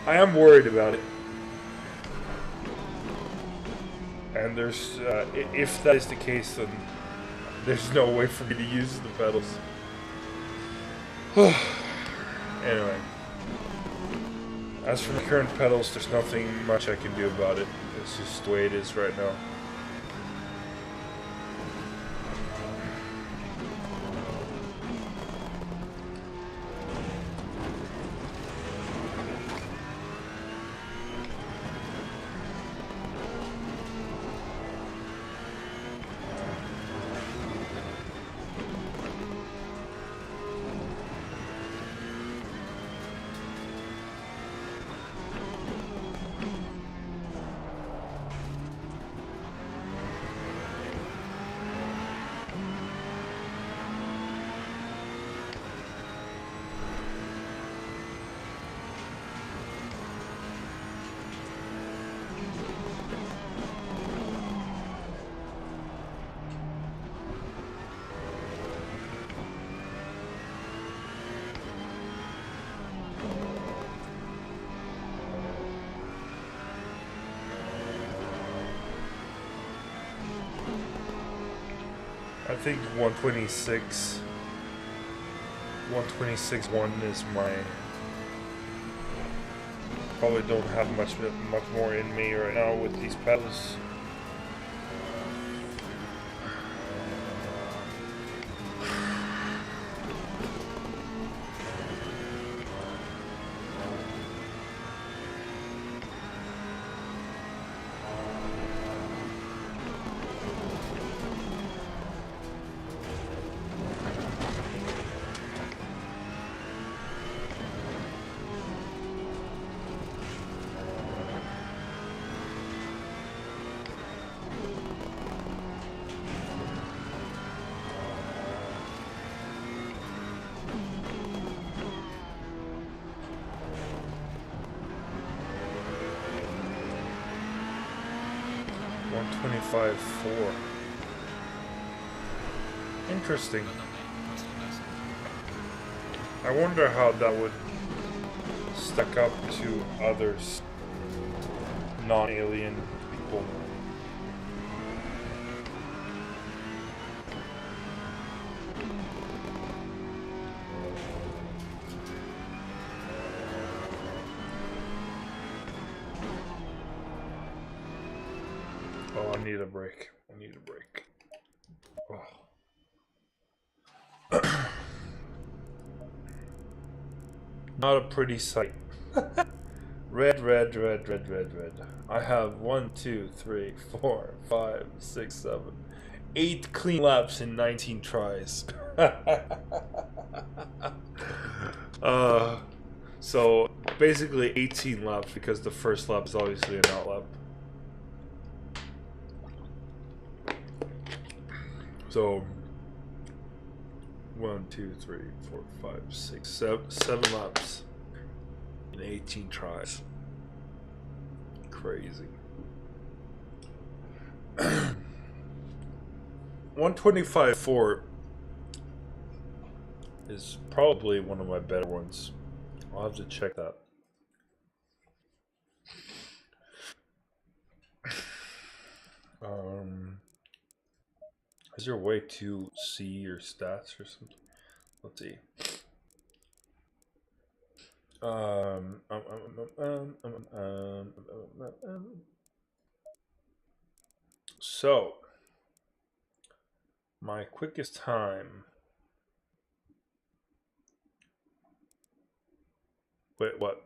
I am worried about it. And there's, if that is the case, then there's no way for me to use the pedals. Anyway. As for the current pedals, there's nothing much I can do about it. It's just the way it is right now. I think 126.1 is my. Probably don't have much more in me right now with these pedals. .4. Interesting. I wonder how that would stack up to others, non-alien people. Oh, I need a break. I need a break. Oh. Not a pretty sight. Red, red, red, red, red, red. I have 1, 2, 3, 4, 5, 6, 7, 8 clean laps in 19 tries. So basically 18 laps because the first lap is obviously an out lap. So 1, 2, 3, 4, 5, 6, 7 laps in 18 tries. Crazy. 125.4 is probably one of my better ones. I'll have to check that. Is there a way to see your stats or something? Let's see. So, my quickest time. Wait, what?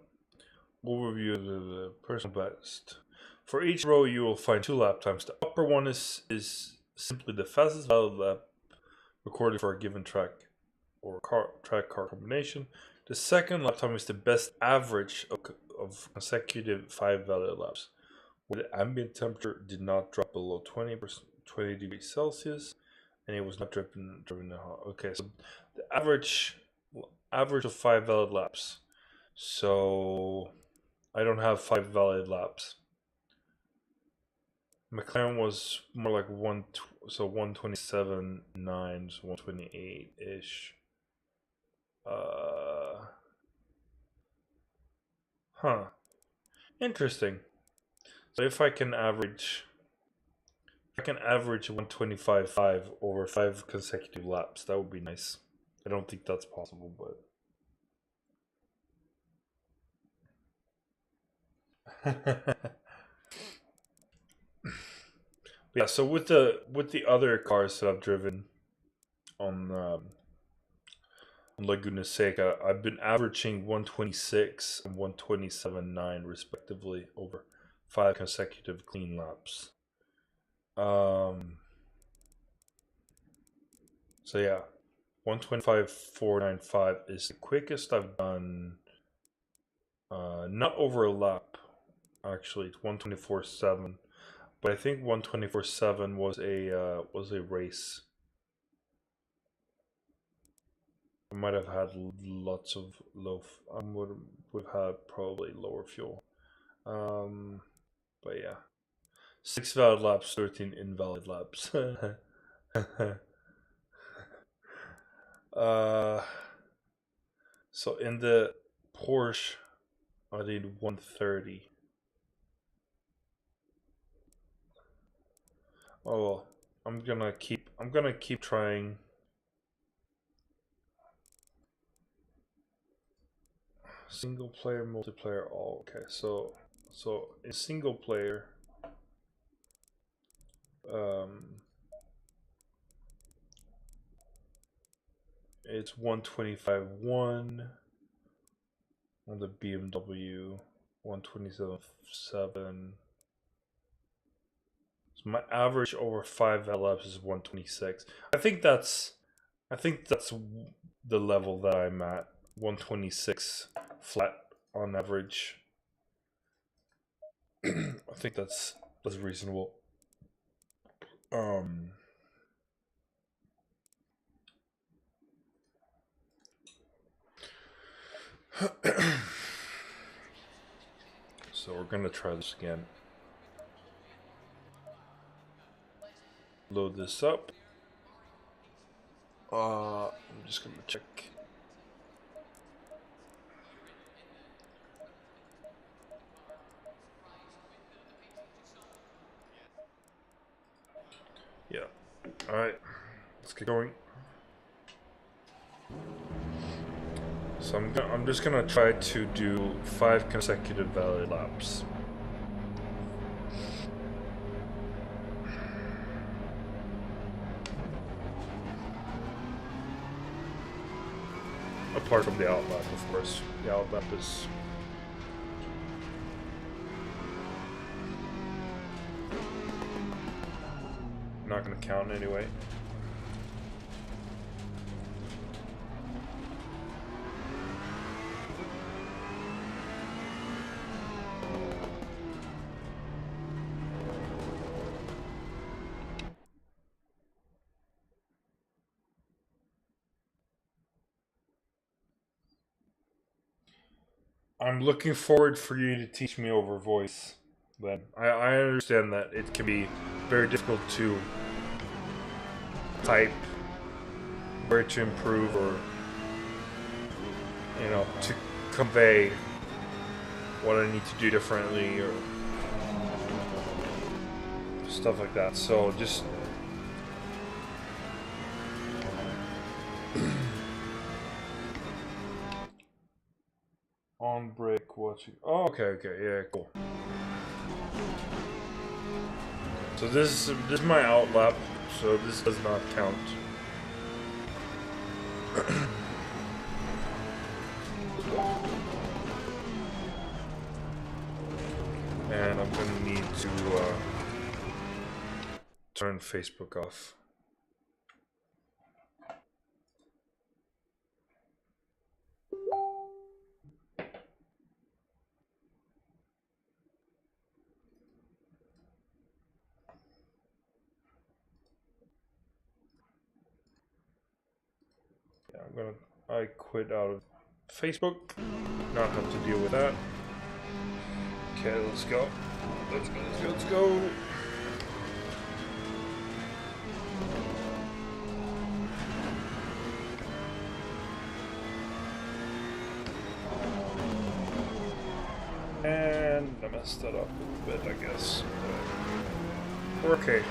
Overview of the personal best. For each row, you will find 2 lap times. The upper one is simply the fastest valid lap recorded for a given track or track car combination. The second lap time is the best average of consecutive 5 valid laps, where the ambient temperature did not drop below 20 degrees Celsius, and it was not driven hot. Okay, so the average of 5 valid laps. So I don't have 5 valid laps. McLaren was more like 127.9, 128-ish. Interesting. So if I can average 125.5 over 5 consecutive laps, that would be nice. I don't think that's possible, but Yeah, so with the other cars that I've driven on Laguna Seca, I've been averaging 126 and 127.9 respectively over 5 consecutive clean laps. So yeah, 125.495 is the quickest I've done. Not over a lap, actually. It's 124.7, but I think 124.7 was a race. I might have had lots of low. I would have had probably lower fuel. But yeah, 6 valid laps, 13 invalid laps. So in the Porsche, I did 130. Oh well, I'm gonna keep trying. Single player, multiplayer, all okay. So in single player, it's 125.1 on the BMW, 127.7. So my average over 5 laps is 126. I think that's the level that I'm at. 126 flat on average. I think that's reasonable. So we're gonna try this again. Load this up. I'm just gonna check. Yeah. All right. Let's get going. So I'm just gonna try to do 5 consecutive valid laps. Apart from the outlap, of course. The outlap is not gonna count anyway. I'm looking forward for you to teach me over voice. Then I understand that it can be very difficult to type where to improve, or to convey what I need to do differently or stuff like that. So just on break watching. Oh, okay, yeah, cool. So this is my outlap, so this does not count. And I'm gonna need to turn Facebook off. I quit out of Facebook. Not have to deal with that. Okay, let's go. Let's go. And I messed that up a little bit, I guess. But we're okay.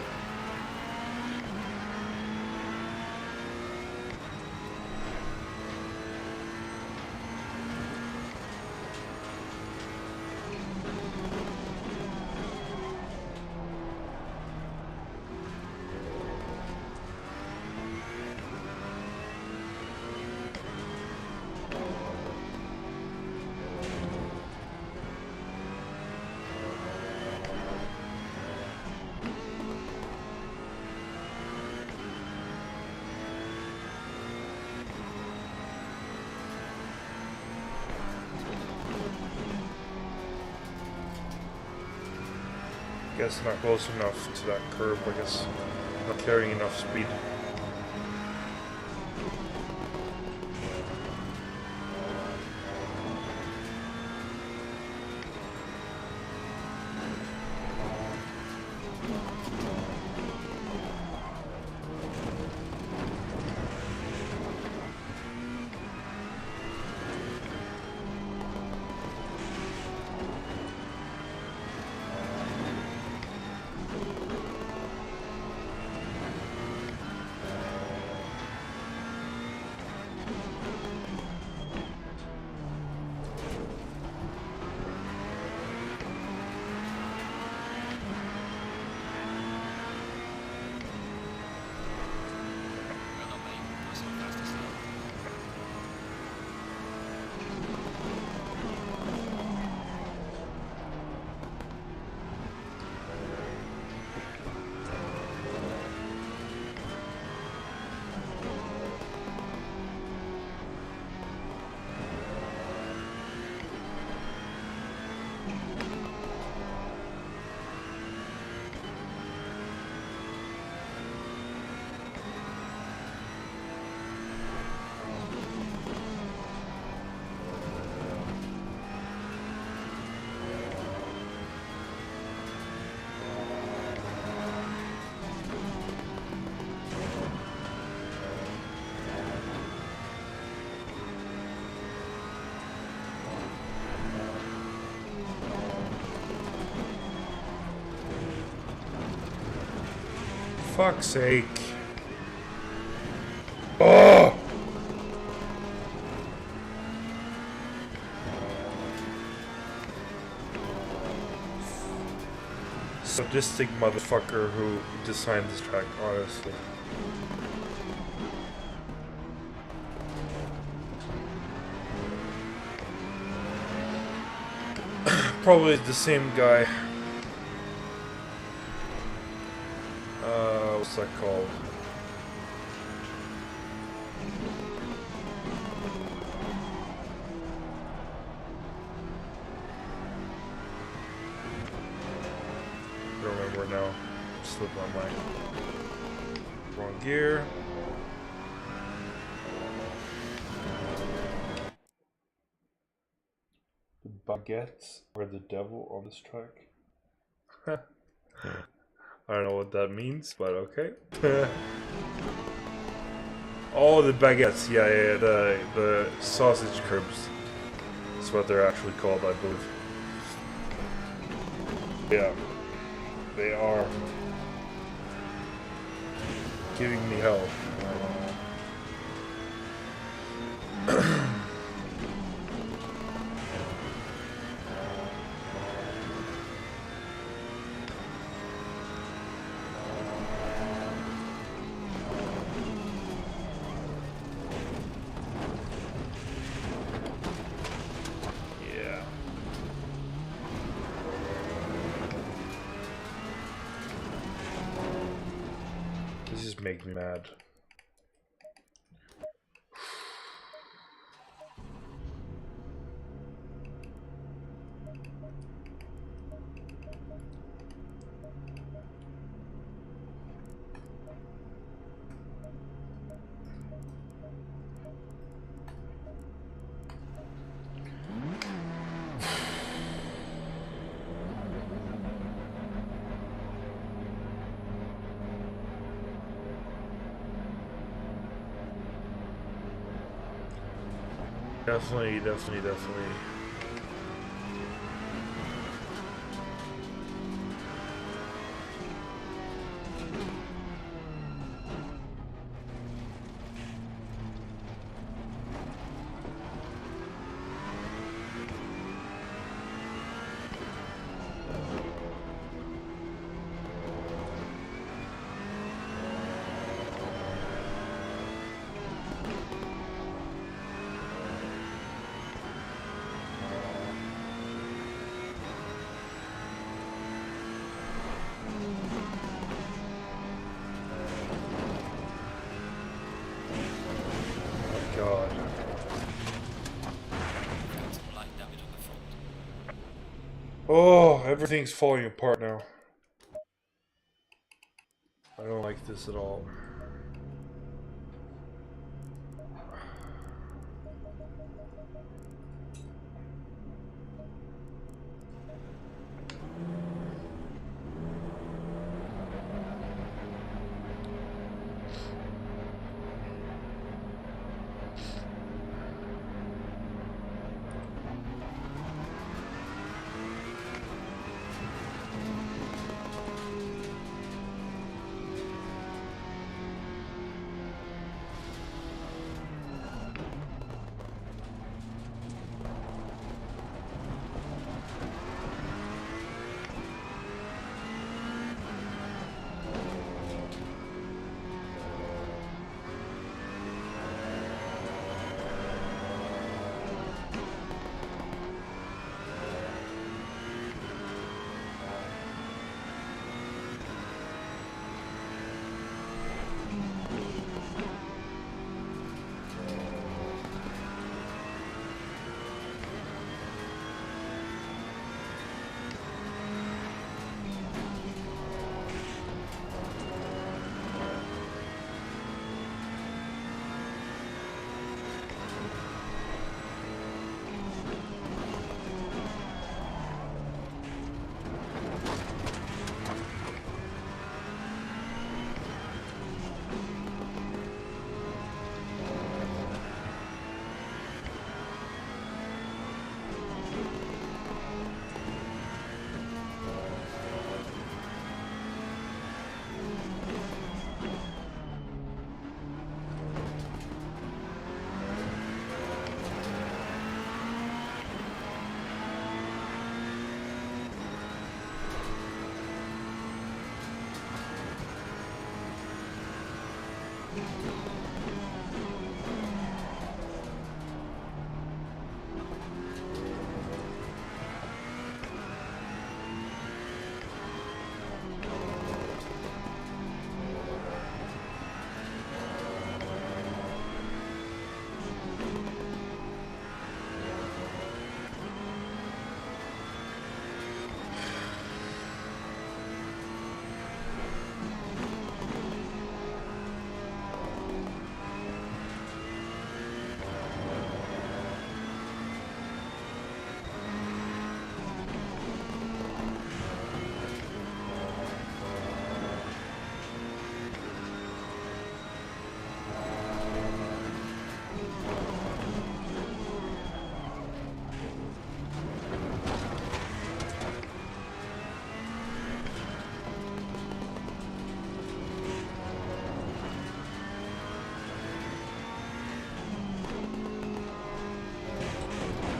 guess not close enough to that curb, I guess. Not carrying enough speed. Fuck's sake. Oh! Sadistic motherfucker who designed this track, honestly. Probably the same guy. What's that called? I don't remember now. Slipped my mind. Wrong gear. The baguettes are the devil on this track. I don't know what that means, but okay. Oh, the baguettes, yeah, the sausage curbs. That's what they're actually called, I believe. Yeah, they are giving me hell. This just makes me mad. Definitely. God. Oh, everything's falling apart now. like this at all.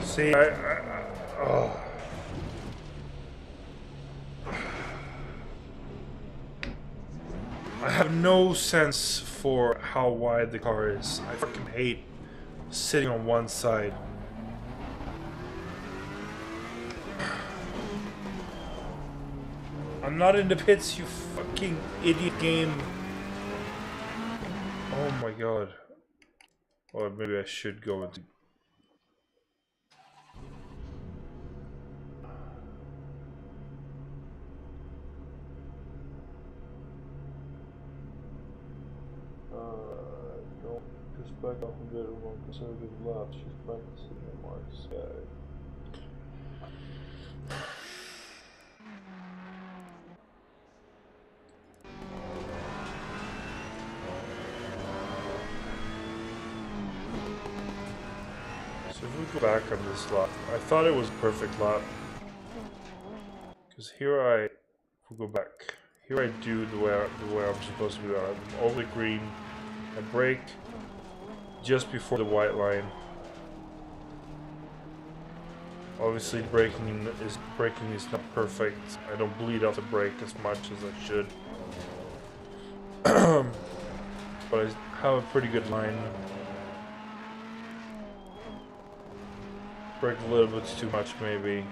See, oh. I have no sense for how wide the car is. I fucking hate sitting on one side. I'm not in the pits, you fucking idiot game. Oh my god. Or maybe I should go into... Just back off a bit of one conservative lap. She's practicing the marks. Yeah. So if we go back on this lap, I thought it was a perfect lap. Because here if we go back, here I do the way I'm supposed to do. I'm over the green, I brake just before the white line. Obviously braking is not perfect. I don't bleed out the brake as much as I should. But I have a pretty good line. Brake a little bit too much maybe.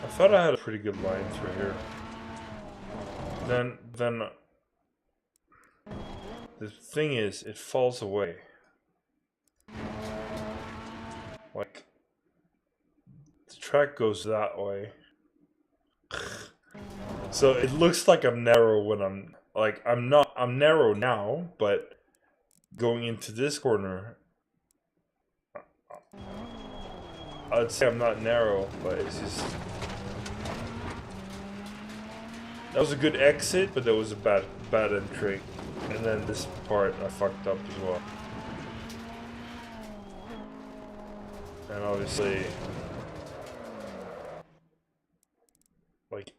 I thought I had a pretty good line through here. Then the thing is, it falls away. Like, the track goes that way. So it looks like I'm narrow when I'm narrow now, but going into this corner, I'd say I'm not narrow, but it's just, that was a good exit, but that was a bad entry. And then this part I fucked up as well. And obviously, like,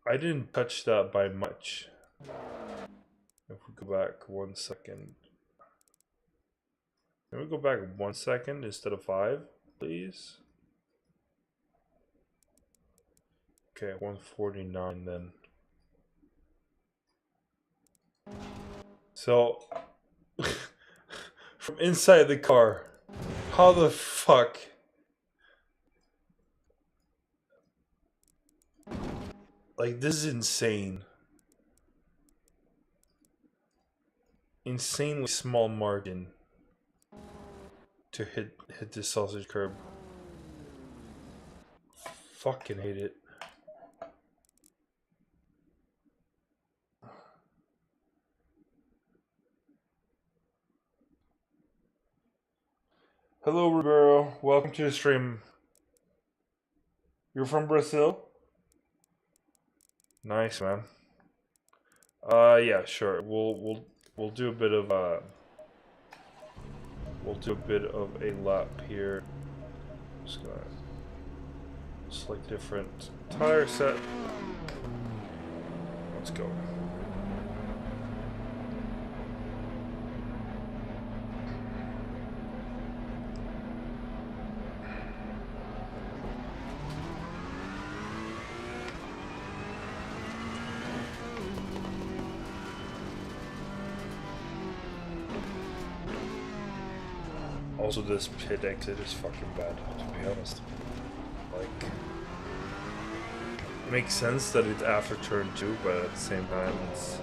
I didn't touch that by much. If we go back 1 second. Can we go back 1 second instead of 5, please? Okay, 149 then. So, from inside the car, how the fuck? Like, this is insane. Insanely small margin to hit this sausage curb. Fucking hate it. Hello, Ribeiro. Welcome to the stream. You're from Brazil? Nice, man. Yeah, sure. We'll do a bit of a lap here. Just gonna select different tire set. Let's go. Also, this pit exit is fucking bad, to be honest. Like, it makes sense that it's after turn 2, but at the same time, it's...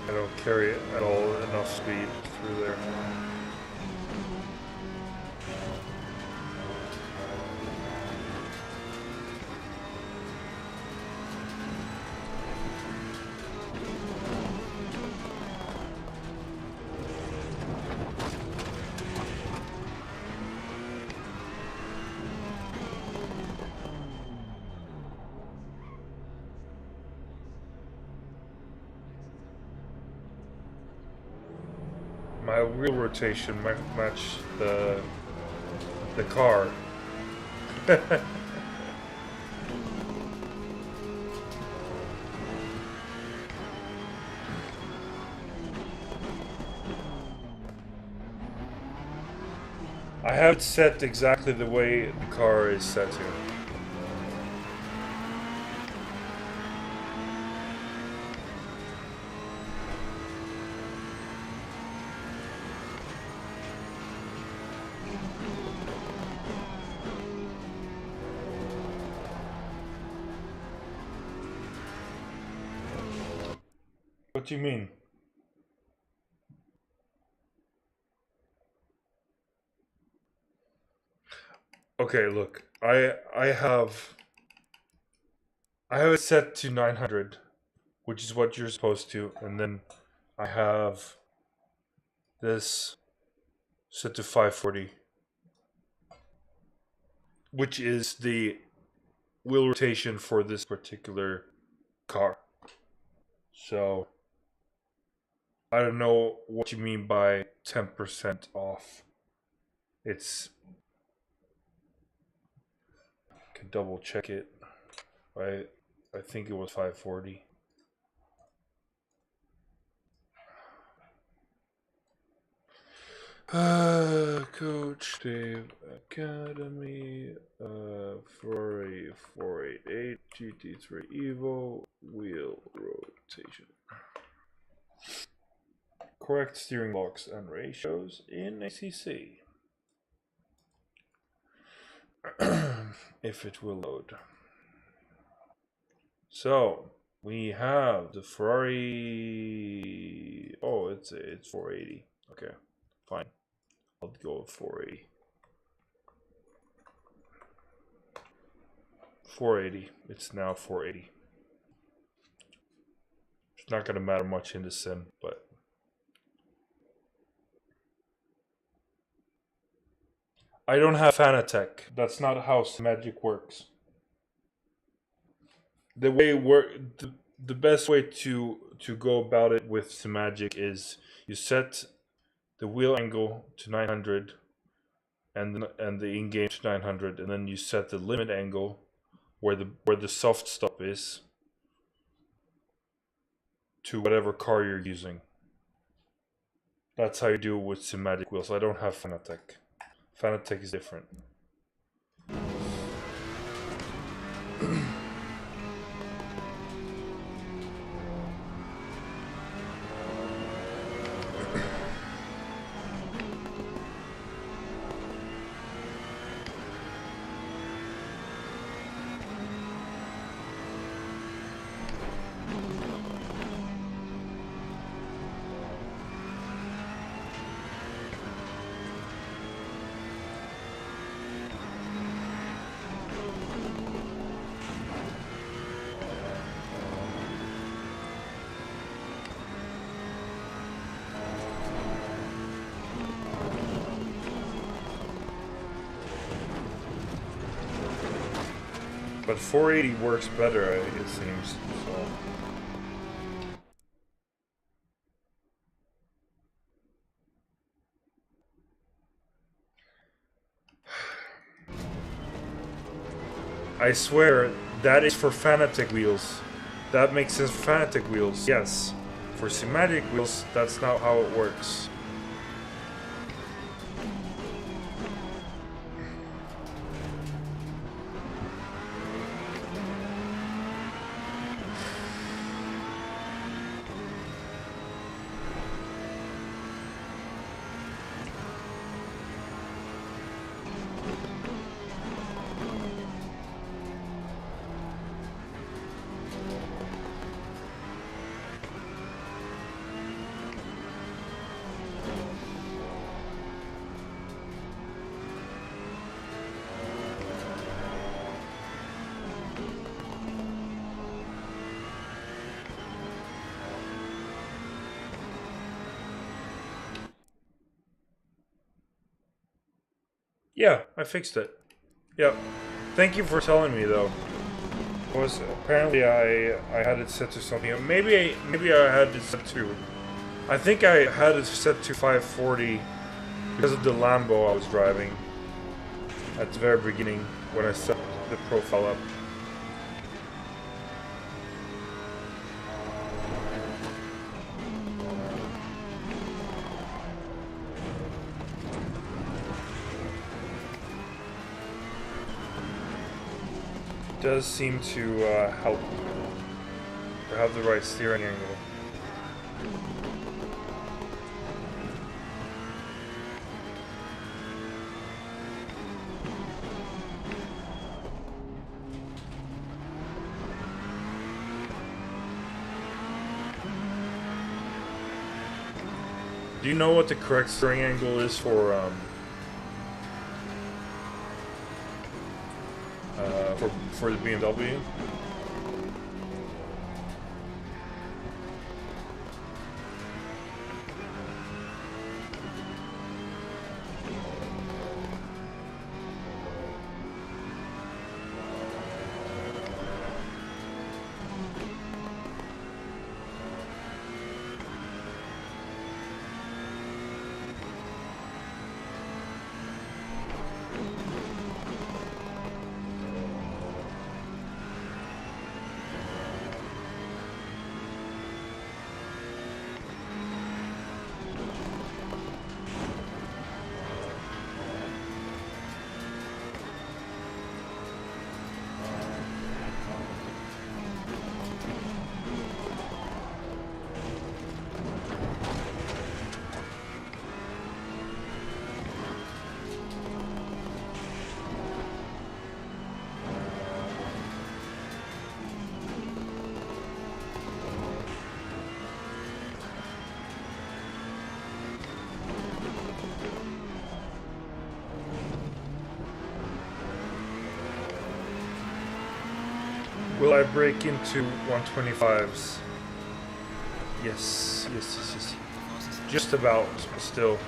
I don't carry it at all enough speed through there. my wheel rotation match the car. I have it set exactly the way the car is set to. What do you mean? Okay, look, I have it set to 900, which is what you're supposed to, and then I have this set to 540, which is the wheel rotation for this particular car. So I don't know what you mean by 10% off. It's, I can double check it. I think it was 540. Coach Dave Academy, Ferrari 488 GT3 Evo wheel rotation. Correct steering box and ratios in ACC. If it will load. So we have the Ferrari. Oh, it's 480. Okay, fine. I'll go with 480. 480. It's now 480. It's not gonna matter much in the sim, but I don't have Fanatec. That's not how Simagic works. The way the best way to go about it with Simagic is you set the wheel angle to 900 and the in-game to 900, and then you set the limit angle where the soft stop is to whatever car you're using. That's how you do it with Simagic wheels. I don't have Fanatec. Fanatec is different. But 480 works better, it seems. So. I swear, that is for Fanatec wheels. That makes sense for Fanatec wheels, yes. For Simagic wheels, that's not how it works. Yeah, I fixed it. Yep. Thank you for telling me though. Was apparently I had it set to something. Maybe I had it set to I think I had it set to 540 because of the Lambo I was driving at the very beginning when I set the profile up. It does seem to help to have the right steering angle. Do you know what the correct steering angle is for the BMW? Will I break into 125s? Yes. Just about, still.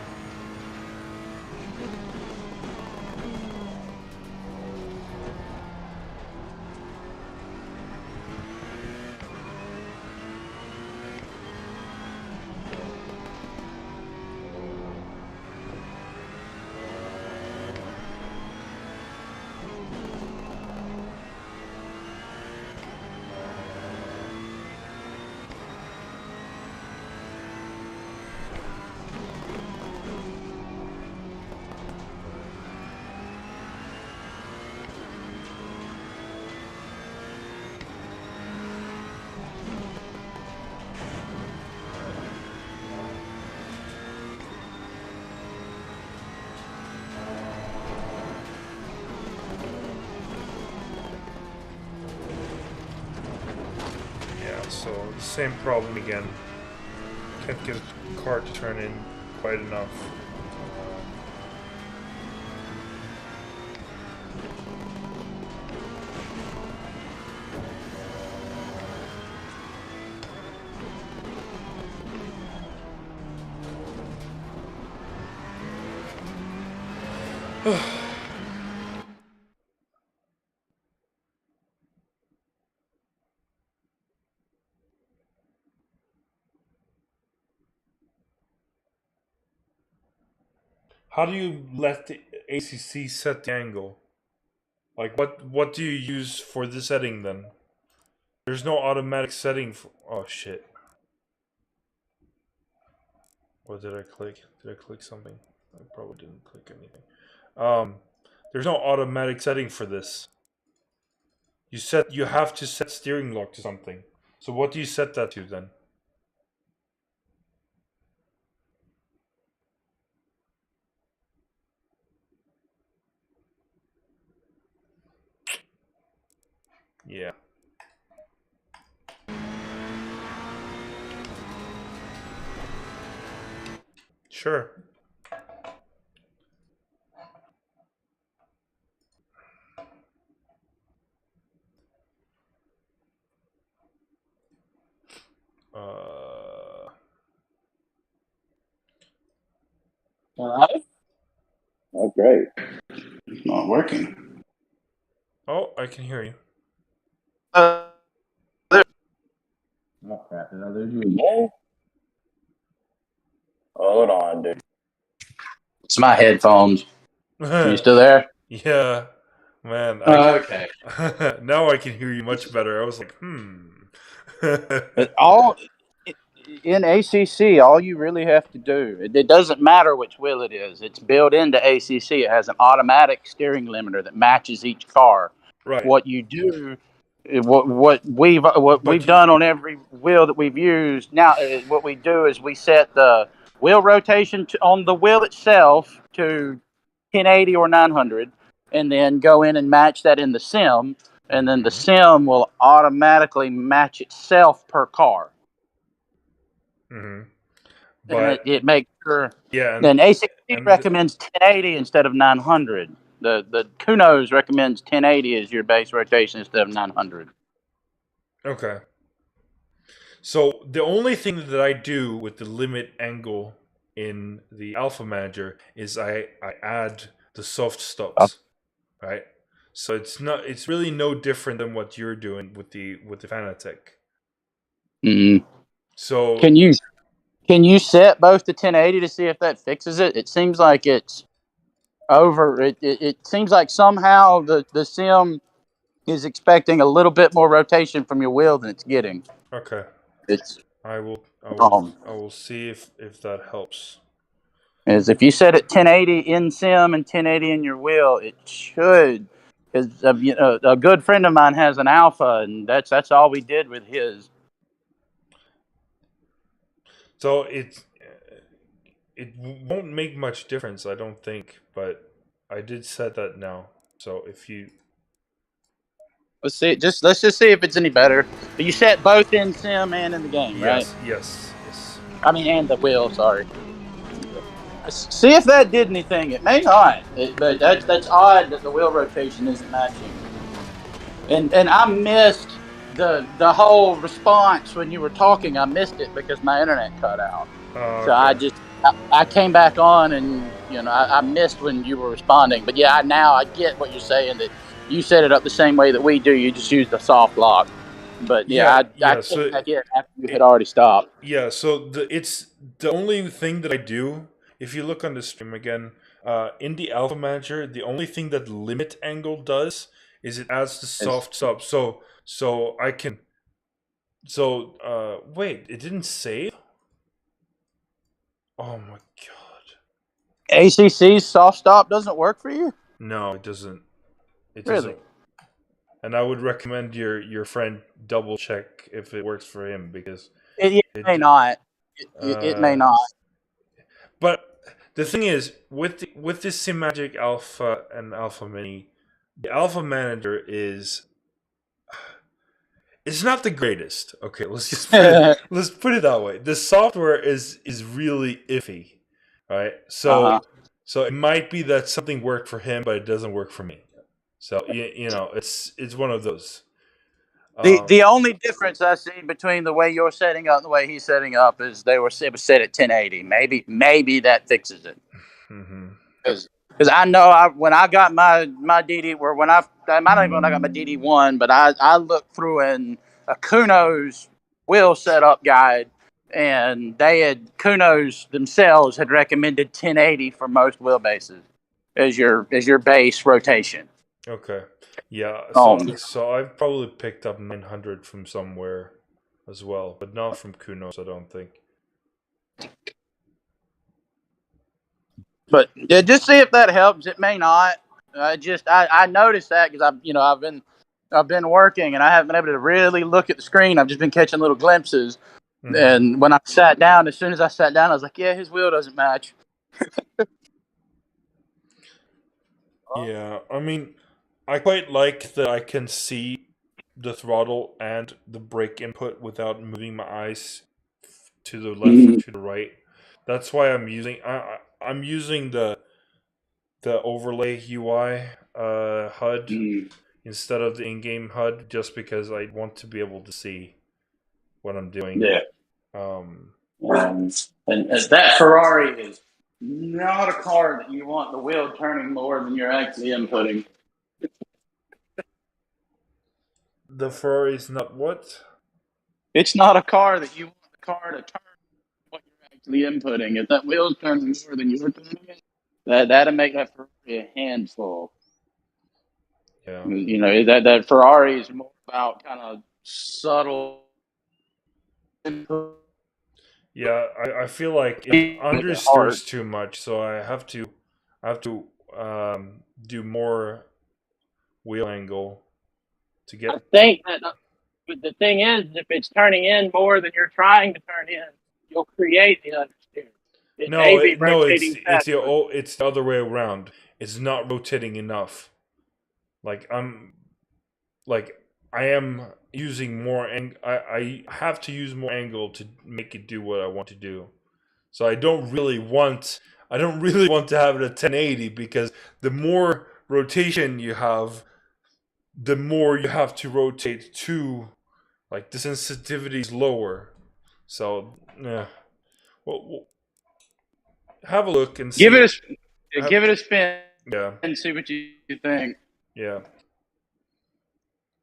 So the same problem again. Can't get the car to turn in quite enough. How do you let the ACC set the angle? Like, what do you use for the setting then? There's no automatic setting for... Oh, shit. What did I click? Did I click something? I probably didn't click anything. There's no automatic setting for this. You have to set steering lock to something. So what do you set that to then? Yeah. Sure. Oh, great. It's not working. Oh, I can hear you. Oh, crap. Did I lose you again? Hold on, dude. It's my headphones. Are you still there? Yeah, man. Okay. Now I can hear you much better. I was like, All in ACC, all you really have to do, it doesn't matter which wheel it is. It's built into ACC. It has an automatic steering limiter that matches each car. Right. What you do, what we've done on every wheel that we've used. Now, what we do is we set the wheel rotation on the wheel itself to 1080 or 900, and then go in and match that in the sim, and then the sim will automatically match itself per car. Mm-hmm. But it makes sure. Yeah. Then ACC recommends 1080 instead of 900. The Kunos recommends 1080 as your base rotation instead of 900. Okay. So the only thing that I do with the limit angle in the Alpha Manager is I add the soft stops, right? So it's really no different than what you're doing with the Fanatec. Mm-hmm. So can you set both to 1080 to see if that fixes it? It seems like it's over. It seems like somehow the sim is expecting a little bit more rotation from your wheel than it's getting. Okay. I will see if that helps. Is if you set it 1080 in sim and 1080 in your wheel, it should. Because a good friend of mine has an Alpha, and that's all we did with his. So it won't make much difference, I don't think, but I did set that now. So if you let's just see if it's any better. You set both in sim and in the game, right? Yes. I mean, and the wheel. Sorry. See if that did anything. It may not, but that's odd that the wheel rotation isn't matching. And I missed the whole response when you were talking. I missed it because my internet cut out. So I came back on, and I missed when you were responding. But yeah, now I get what you're saying, that you set it up the same way that we do. You just use the soft lock. But I so after you had already stopped. Yeah, so it's the only thing that I do. If you look on the stream again, in the Alpha Manager, the only thing that limit angle does is it adds the soft stop. So I can. So wait, it didn't save. Oh my god! ACC's soft stop doesn't work for you? No, it doesn't. It really? doesn't. And I would recommend your friend double check if it works for him, because it may not. It may not. But the thing is, with this Simagic Alpha and Alpha Mini, the Alpha Manager is it's not the greatest. Okay, let's put it that way. The software is really iffy, right? So it might be that something worked for him, but it doesn't work for me. So it's one of those. The only difference I see between the way you're setting up and the way he's setting up is it was set at 1080. Maybe that fixes it. Because I know when I got my DD, or when I might not even when I got my DD1, but I looked through a Kuno's wheel setup guide, and Kuno's themselves had recommended 1080 for most wheelbases as your base rotation. Okay. Yeah, so I've probably picked up 900 from somewhere as well, but not from Kunos, I don't think. But yeah, just see if that helps. It may not. I noticed that because I've been working and I haven't been able to really look at the screen. I've just been catching little glimpses. Mm-hmm. And when I sat down, as soon as I sat down, I was like, yeah, his wheel doesn't match. Yeah, I mean, I quite like that I can see the throttle and the brake input without moving my eyes to the left or to the right. That's why I'm using the overlay UI HUD instead of the in-game HUD, just because I want to be able to see what I'm doing. Yeah. And that Ferrari is not a car that you want the wheel turning more than you're actually inputting. The Ferrari is not what? It's not a car that you want the car to turn what you're the inputting. If that wheel's turning more than you're turning it, that'll make that Ferrari a handful. Yeah. You know, that Ferrari is more about kind of subtle input. Yeah, I feel like it understeers too much, so I have to do more wheel angle to get. I think that, but the thing is, if it's turning in more than you're trying to turn in, you'll create the understeer. It's the other way around. It's not rotating enough. Like I am using more I have to use more angle to make it do what I want to do. So I don't really want to have it at 1080, because the more rotation you have, the more you have to rotate to, like, the sensitivity is lower. So yeah. Well, have a look and see. Give it a spin. Yeah. And see what you think. Yeah.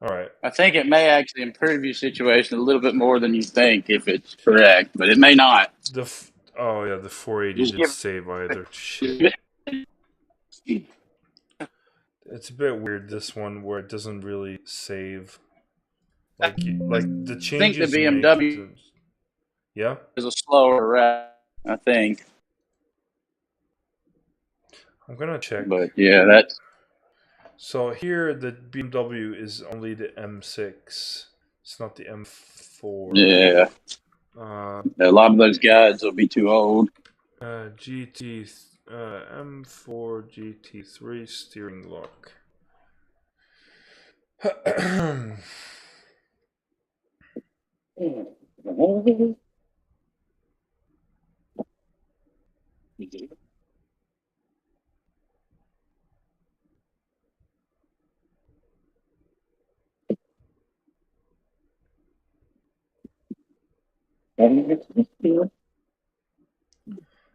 All right. I think it may actually improve your situation a little bit more than you think if it's correct, but it may not. The 480 didn't save either. Shit. It's a bit weird, this one, where it doesn't really save. Like the changes. I think the BMW is a slower route, I think. I'm gonna check. But yeah, that's. So here the BMW is only the M6. It's not the M4. Yeah. A lot of those guides will be too old. M4 GT3 steering lock.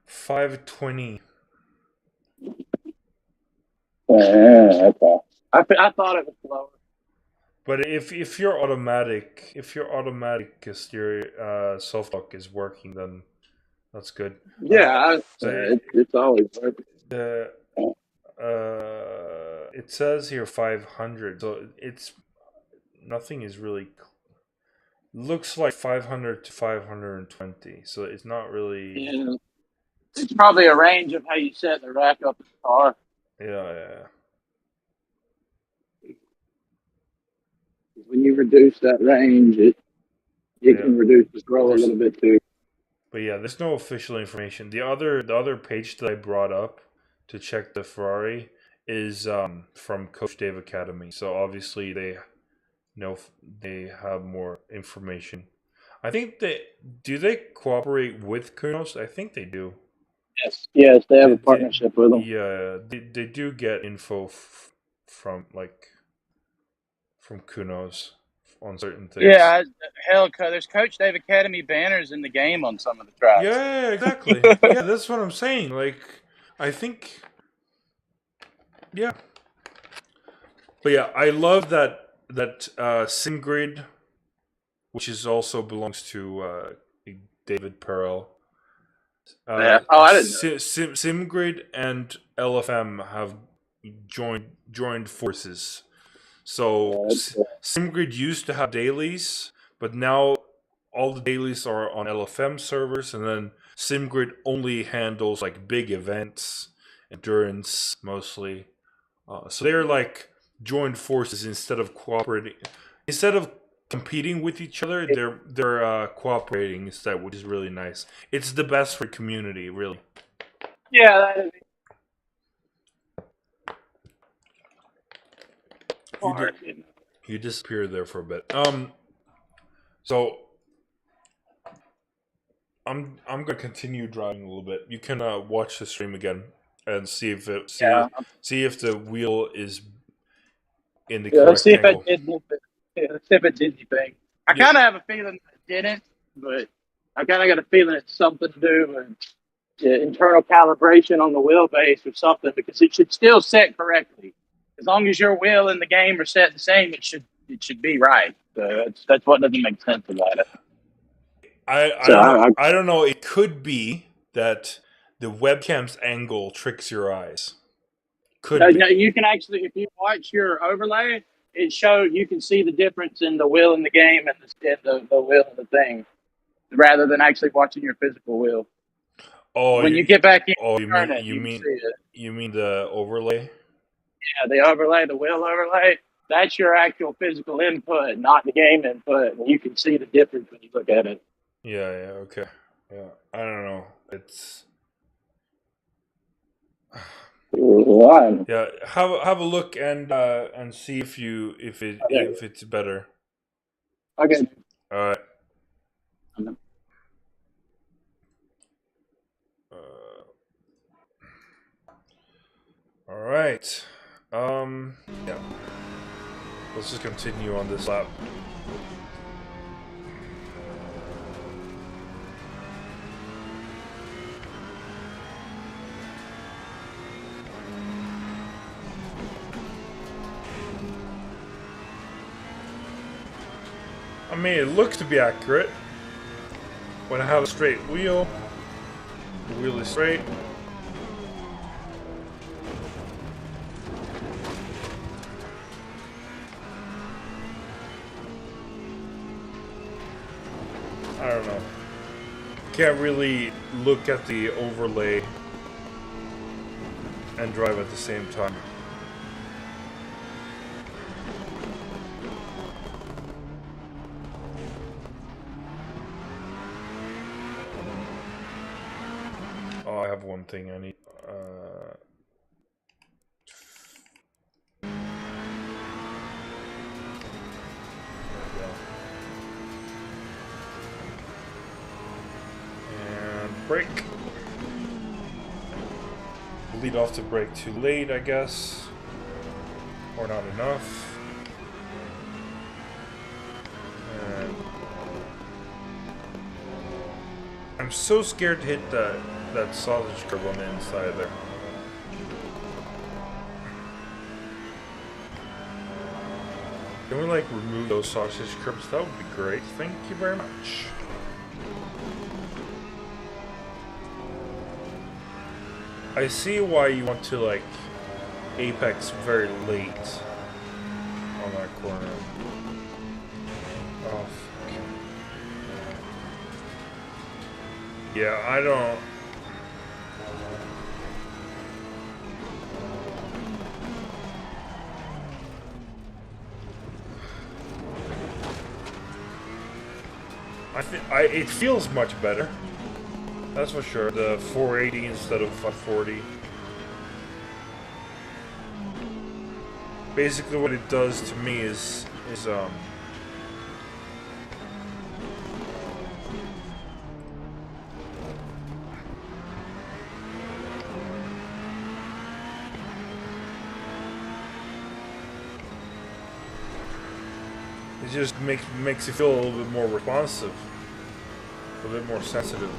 $520. Okay. I thought it was lower. But if your automatic steer soft lock is working, then that's good. Yeah, it's always working. It says here 500, so it's nothing is really. Looks like 500 to 520, so it's not really. Yeah. It's probably a range of how you set the rack up in the car. Yeah. When you reduce that range, it can reduce the scroll a little bit too. But yeah, there's no official information. The other page that I brought up to check the Ferrari is from Coach Dave Academy. So obviously they have more information. I think they cooperate with Kunos? I think they do. Yes, they have a partnership with them. Yeah, they do get info from Kunos on certain things. Yeah, hell, there's Coach Dave Academy banners in the game on some of the tracks. Yeah, exactly. Yeah, that's what I'm saying. Like, I think, yeah. But yeah, I love that SimGrid, which is also belongs to David Perel. I didn't know. SimGrid and LFM have joined forces. So SimGrid used to have dailies, but now all the dailies are on LFM servers, and then SimGrid only handles like big events, endurance mostly. So they're like joined forces instead of cooperating. Instead of competing with each other, they're cooperating instead, which is really nice. It's the best for community, really. Yeah, that is. You disappeared there for a bit. So I'm gonna continue driving a little bit. You can watch the stream again and see if the wheel is in the correct angle. Let's see if it did anything. I kind of have a feeling it didn't, but I kind of got a feeling it's something to do with internal calibration on the wheelbase or something, because it should still set correctly. As long as your wheel and the game are set the same, it should be right. So that's what doesn't make sense about it. I don't know. It could be that the webcam's angle tricks your eyes. Could be. No, you can actually, if you watch your overlay, you can see the difference in the wheel in the game and the wheel in the thing, rather than actually watching your physical wheel. Oh, when you get back in, you mean the overlay? Yeah, the overlay, the wheel overlay. That's your actual physical input, not the game input. And you can see the difference when you look at it. Yeah, okay. Yeah, I don't know. It's yeah. Have a look and see if it's better. Okay. All right. All right. Yeah. Let's just continue on this lap. I mean, it looks to be accurate. When I have a straight wheel, the wheel is straight. I don't know. Can't really look at the overlay and drive at the same time. Oh, I have one thing I need. Brake. Lead off the brake too late, I guess. Or not enough. And I'm so scared to hit that sausage curb on the inside there. Can we like remove those sausage curbs? That would be great. Thank you very much. I see why you want to like apex very late on that corner. Oh, fuck. Yeah, I don't. It feels much better. That's for sure. The 480 instead of 540. Basically what it does to me is it just makes you feel a little bit more responsive, a bit more sensitive.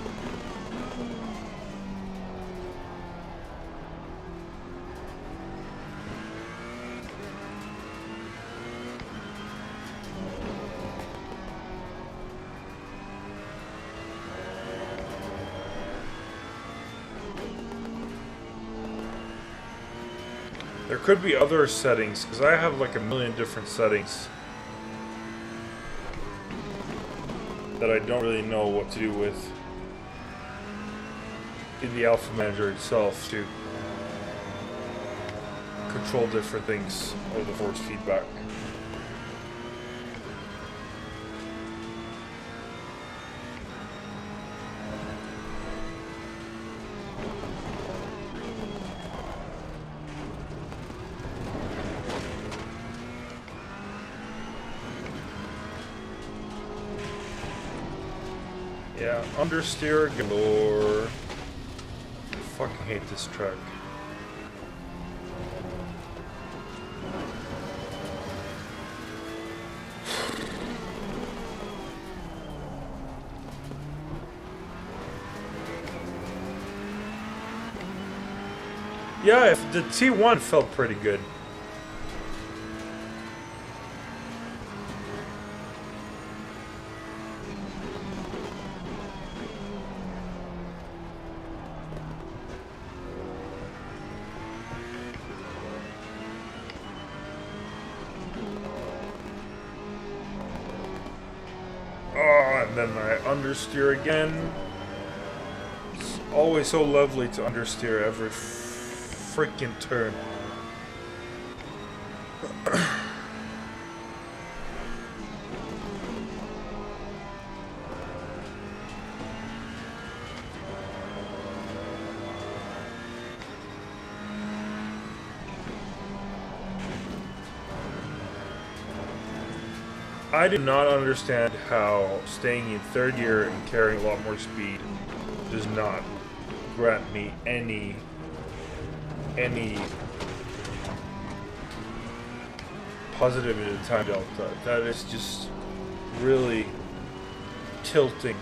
There could be other settings, because I have like a million different settings that I don't really know what to do with in the Alpha Manager itself to control different things of the force feedback. Yeah, understeer galore. I fucking hate this track. Yeah, if the T1 felt pretty good. And then I understeer again. It's always so lovely to understeer every freaking turn. I do not understand how staying in third gear and carrying a lot more speed does not grant me any positive in the time delta. That is just really tilting.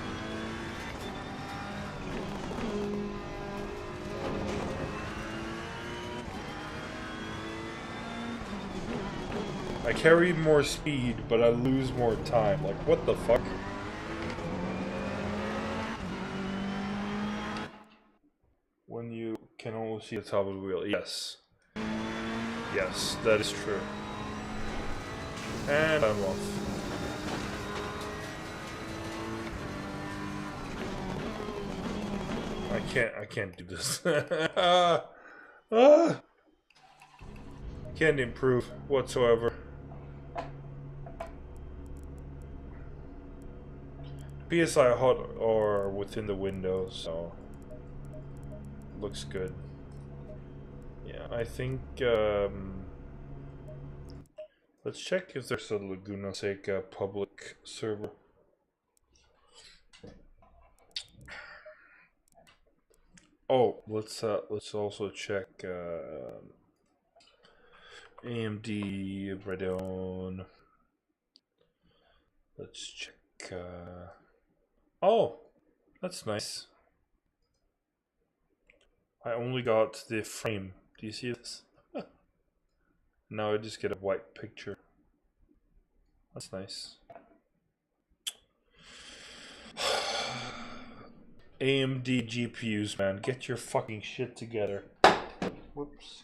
I carry more speed, but I lose more time. Like, what the fuck? When you can only see the top of the wheel. Yes. Yes, that is true. And I'm off. I can't do this. Can't improve whatsoever. PSI hot or within the window, so looks good. Yeah, I think let's check if there's a Laguna Seca public server. Oh, let's also check AMD Radeon. Let's check. Oh, that's nice. I only got the frame. Do you see this? Now I just get a white picture. That's nice. AMD GPUs, man, get your fucking shit together. Whoops.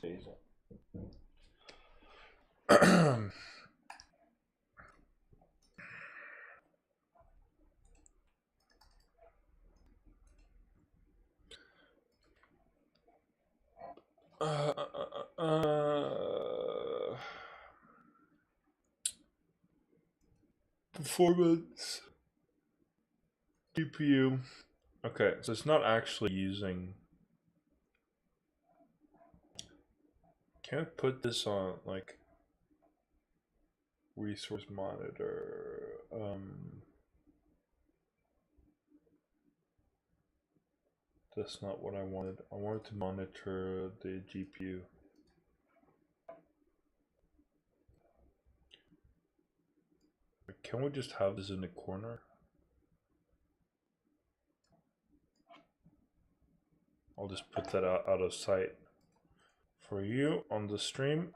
Performance GPU. Okay, so it's not actually using. Can I put this on like resource monitor? That's not what I wanted. I wanted to monitor the GPU. Can we just have this in the corner? I'll just put that out of sight for you on the stream.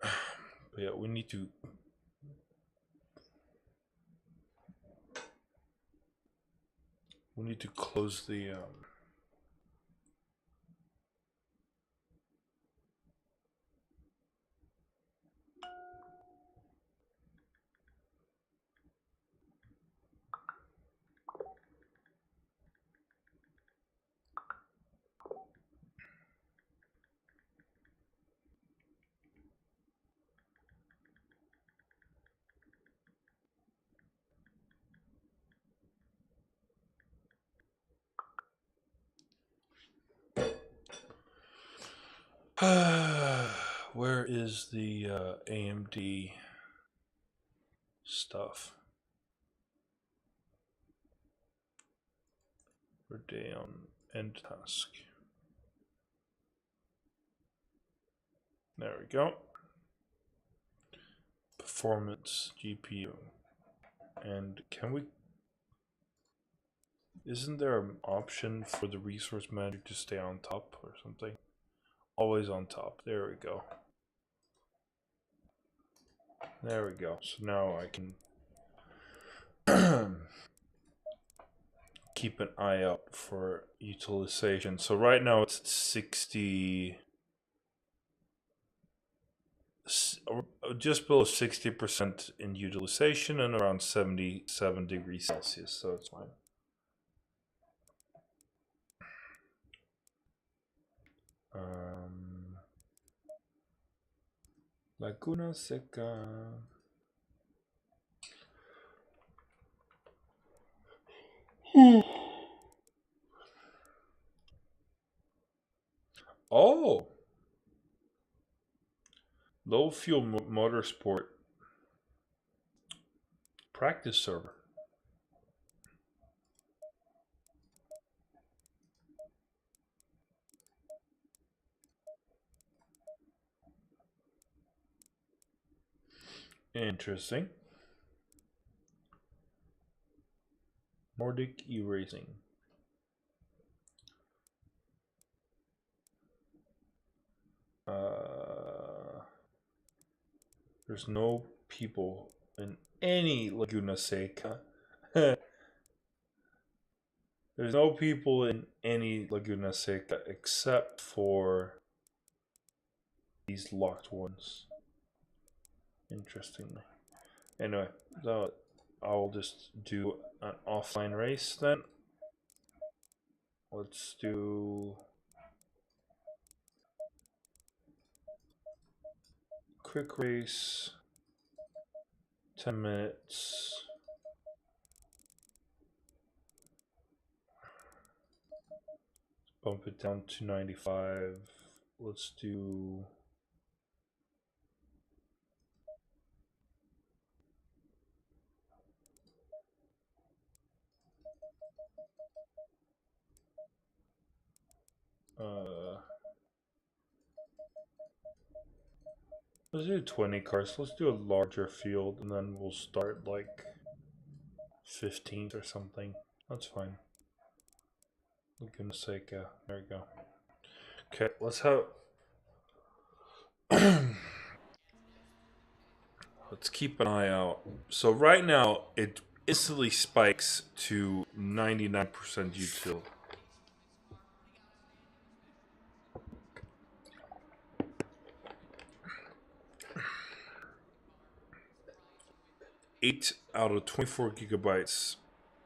But yeah, we need to close the where is the AMD stuff? Radeon end task. There we go. Performance GPU. And can we? Isn't there an option for the resource manager to stay on top or something? Always on top. There we go. There we go. So now I can keep an eye out for utilization. So right now it's 60. just below 60% in utilization and around 77 degrees Celsius, so it's fine. Laguna Seca. Oh, low fuel motorsport practice server. Interesting. Nordic e-racing. There's no people in any Laguna Seca. There's no people in any Laguna Seca except for these locked ones. Interestingly. Anyway, so I'll just do an offline race then. Let's do quick race, 10 minutes. Bump it down to 95. Let's do let's do 20 cars. Let's do a larger field and then we'll start like 15th or something. That's fine. Laguna Seca. There we go. Okay, let's have let's keep an eye out. So right now it instantly spikes to 99% util. Eight out of 24 gigabytes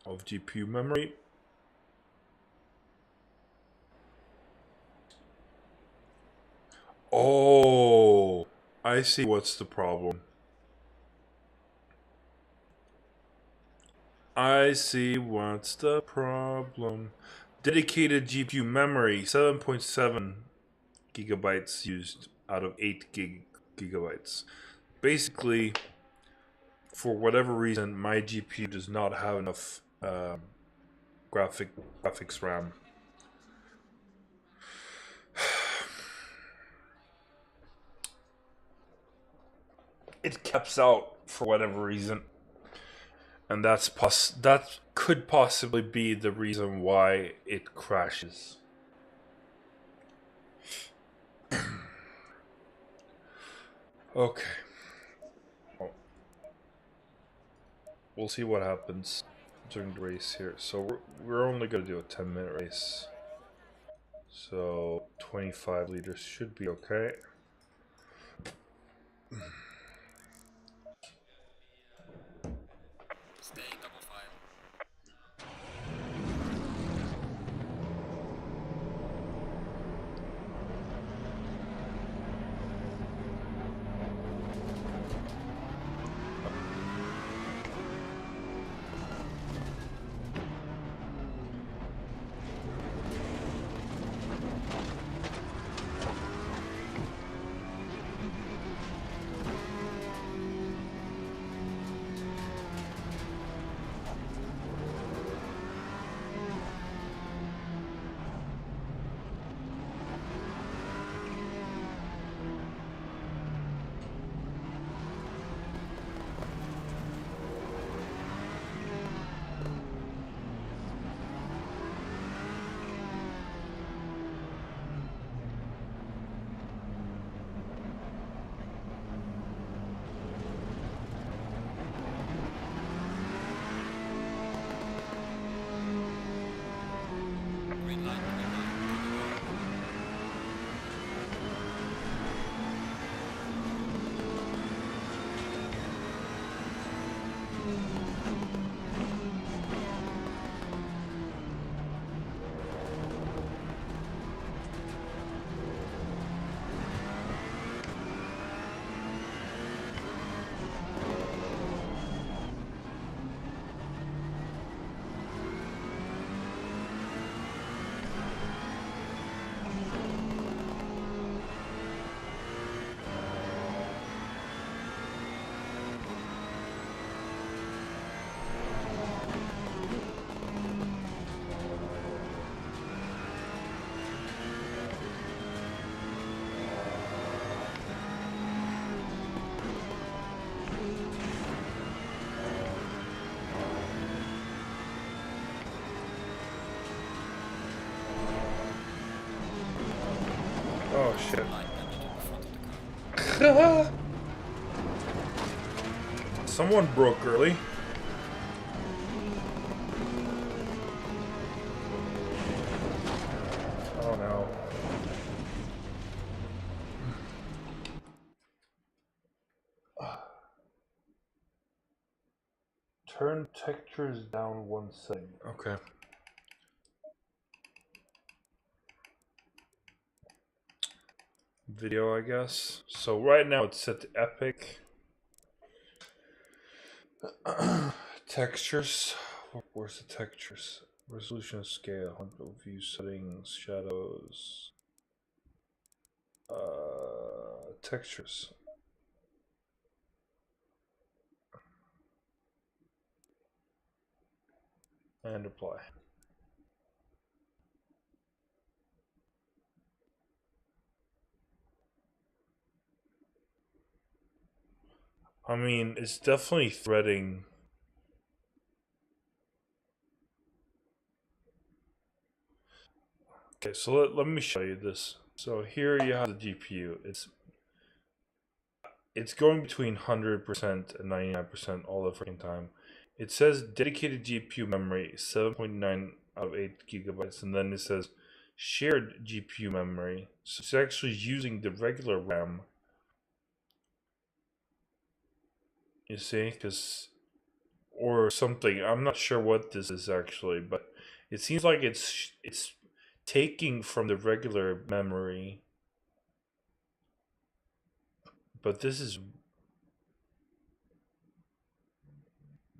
of GPU memory. Oh, I see what's the problem. I see what's the problem. Dedicated GPU memory, 7.7 gigabytes used out of 8 gigabytes. Basically, for whatever reason, my GPU does not have enough graphics RAM. It caps out for whatever reason, and that could possibly be the reason why it crashes. Okay. We'll see what happens during the race here. So we're only going to do a 10-minute race. So 25 liters should be okay. shit. Someone broke early. Oh no. Turn textures down 1 setting. Okay. Video, I guess. So right now it's set to epic. Textures. Where's the textures? Resolution scale, view settings, shadows. Textures. And apply. I mean, it's definitely threading. Okay, so let me show you this. So here you have the GPU. It's going between 100% and 99% all the freaking time. It says dedicated GPU memory 7.9 out of 8 gigabytes, and then it says shared GPU memory. So it's actually using the regular RAM. You see, or something. I'm not sure what this is actually, but it seems like it's taking from the regular memory. But this is,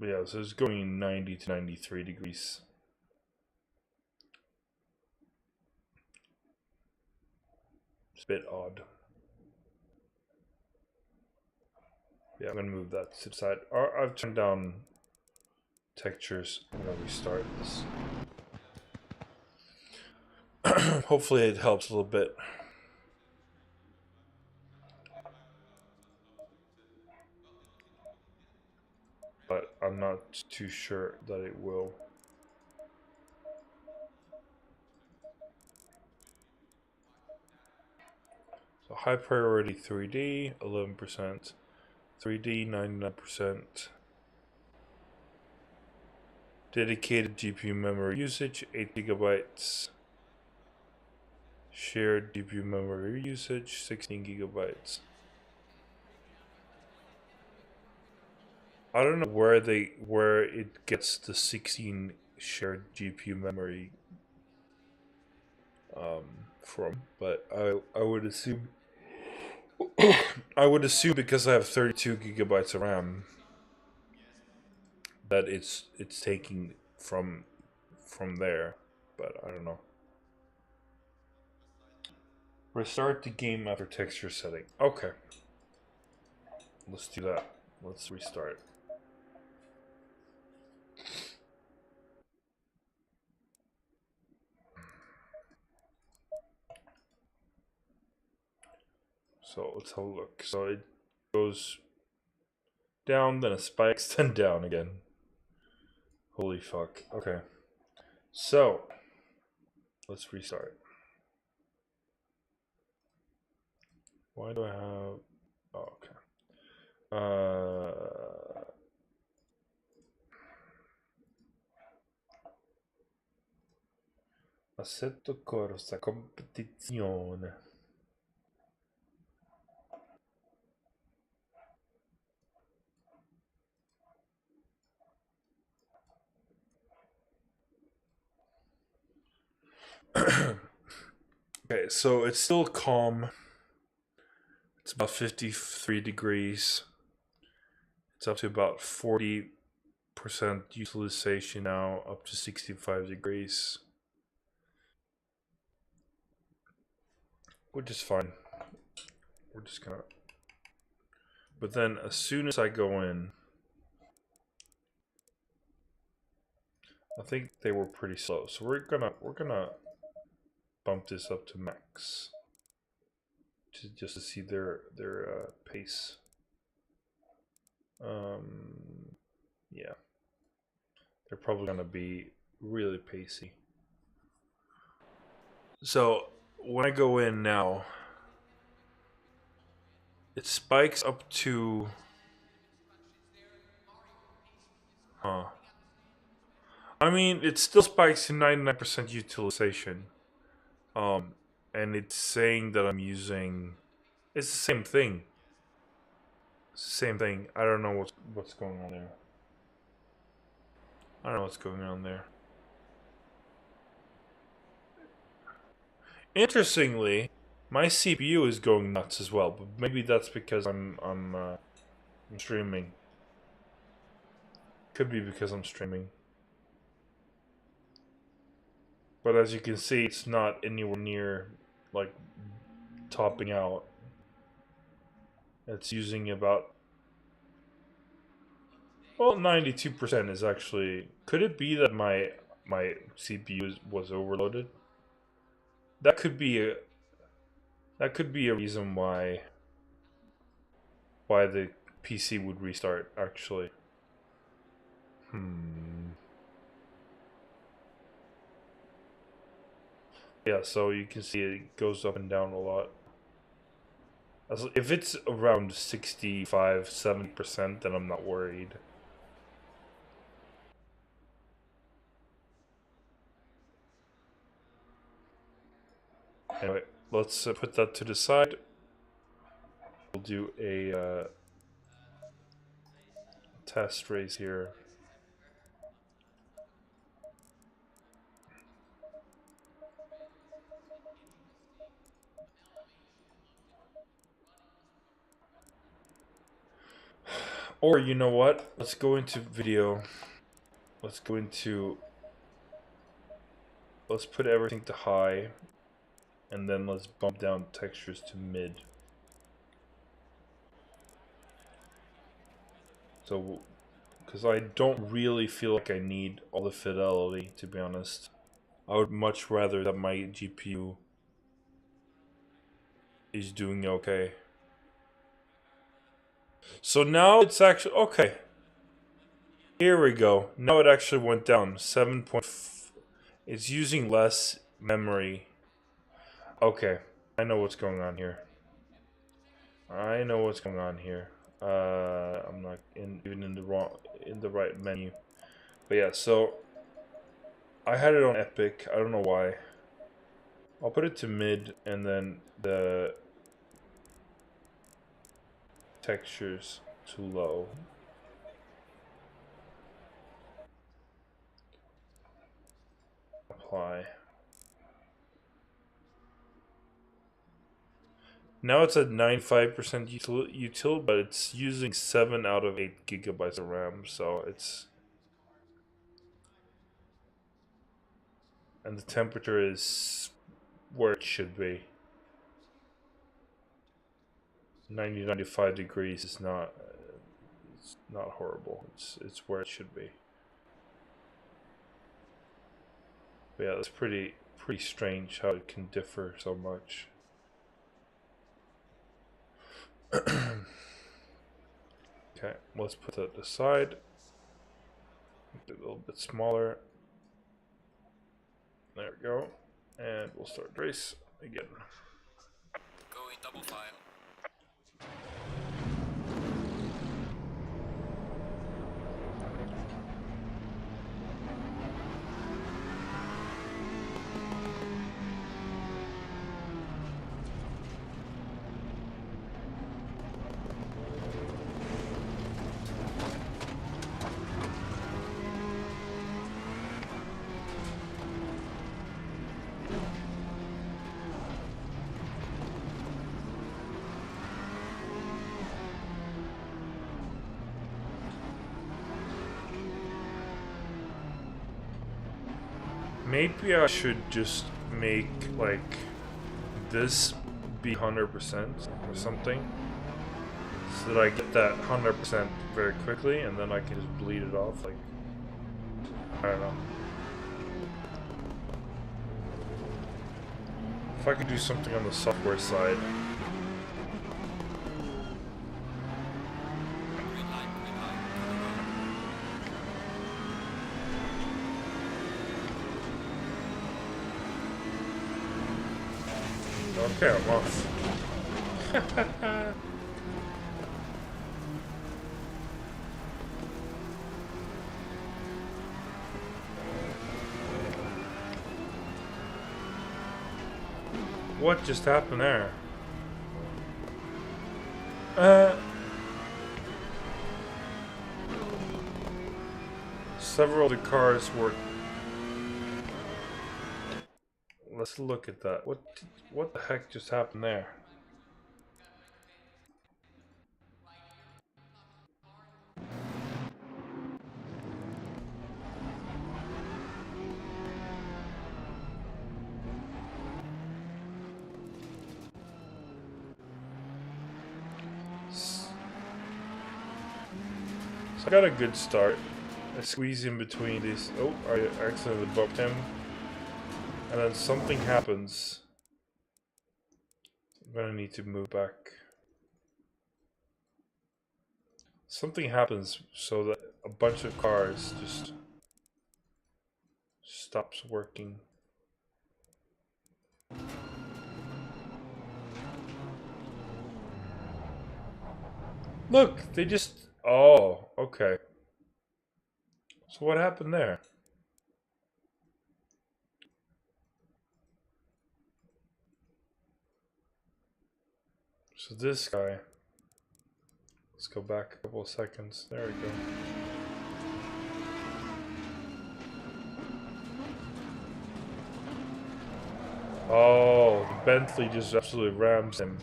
yeah, so it's going 90 to 93 degrees. It's a bit odd. Yeah, I'm gonna move that to the side. I've turned down textures. I'm gonna restart this. Hopefully it helps a little bit. But I'm not too sure that it will. So high priority 3D, 11%. 3D, 99%. Dedicated GPU memory usage, 8 gigabytes. Shared GPU memory usage, 16 gigabytes. I don't know where it gets the 16 shared GPU memory from, but I would assume because I have 32 gigabytes of RAM that it's taking from there, but I don't know. Restart the game after texture setting. Okay. Let's do that. Let's restart. So let's have a look. So it goes down, then it spikes, then down again. Holy fuck. Okay. So let's restart. Why do I have... Oh, okay. Assetto corsa competizione. Okay, so it's still calm. It's about 53 degrees. It's up to about 40% utilization now, up to 65 degrees. Which is fine. We're just gonna... But then as soon as I go in, I think they were pretty slow. So we're gonna bump this up to max. Just to see their pace. Yeah. They're probably gonna be really pacey. So when I go in now, It spikes up to... Huh. I mean, it still spikes to 99% utilization. And it's saying that I'm using... It's the same thing. It's the same thing. I don't know what's going on there. I don't know what's going on there. Interestingly, my CPU is going nuts as well, but maybe that's because I'm streaming. Could be because I'm streaming. But as you can see, it's not anywhere near like topping out. It's using about, well, 92% is actually. Could it be that my CPU was overloaded? That could be a reason why the PC would restart, actually. Yeah, so you can see it goes up and down a lot. If it's around 65-70%, then I'm not worried. Anyway, let's put that to the side. We'll do a test race here. Or you know what? Let's go into video. Let's put everything to high. And then let's bump down textures to mid. So, because I don't really feel like I need all the fidelity, to be honest. I would much rather that my GPU is doing okay. So now it's actually okay. Here we go. Now it actually went down 7. It's using less memory. Okay, I know what's going on here. I'm not even in the right menu. But yeah, so I had it on Epic. I don't know why. I'll put it to mid, and then the textures to low. Apply. Now it's at 95% util, but it's using 7 out of 8 gigabytes of RAM, so it's... And the temperature is where it should be. 95 degrees is not... It's not horrible. It's where it should be. But yeah, that's pretty strange how it can differ so much. Okay, let's put that aside. Make it a little bit smaller. There we go. And we'll start race again. Going double file. Maybe I should just make like this be 100% or something, so that I get that 100% very quickly, and then I can just bleed it off. Like, I don't know. If I could do something on the software side. Okay, I'm off. What just happened there? Several of the cars were. Let's look at that. What the heck just happened there? So I got a good start. I squeeze in between these. Oh, I accidentally bumped him. And then something happens. I'm gonna need to move back. Something happens so that a bunch of cars just stops working. Look, they just... Oh, okay. So what happened there? So this guy... Let's go back a couple of seconds. There we go. Oh, the Bentley just absolutely rams him.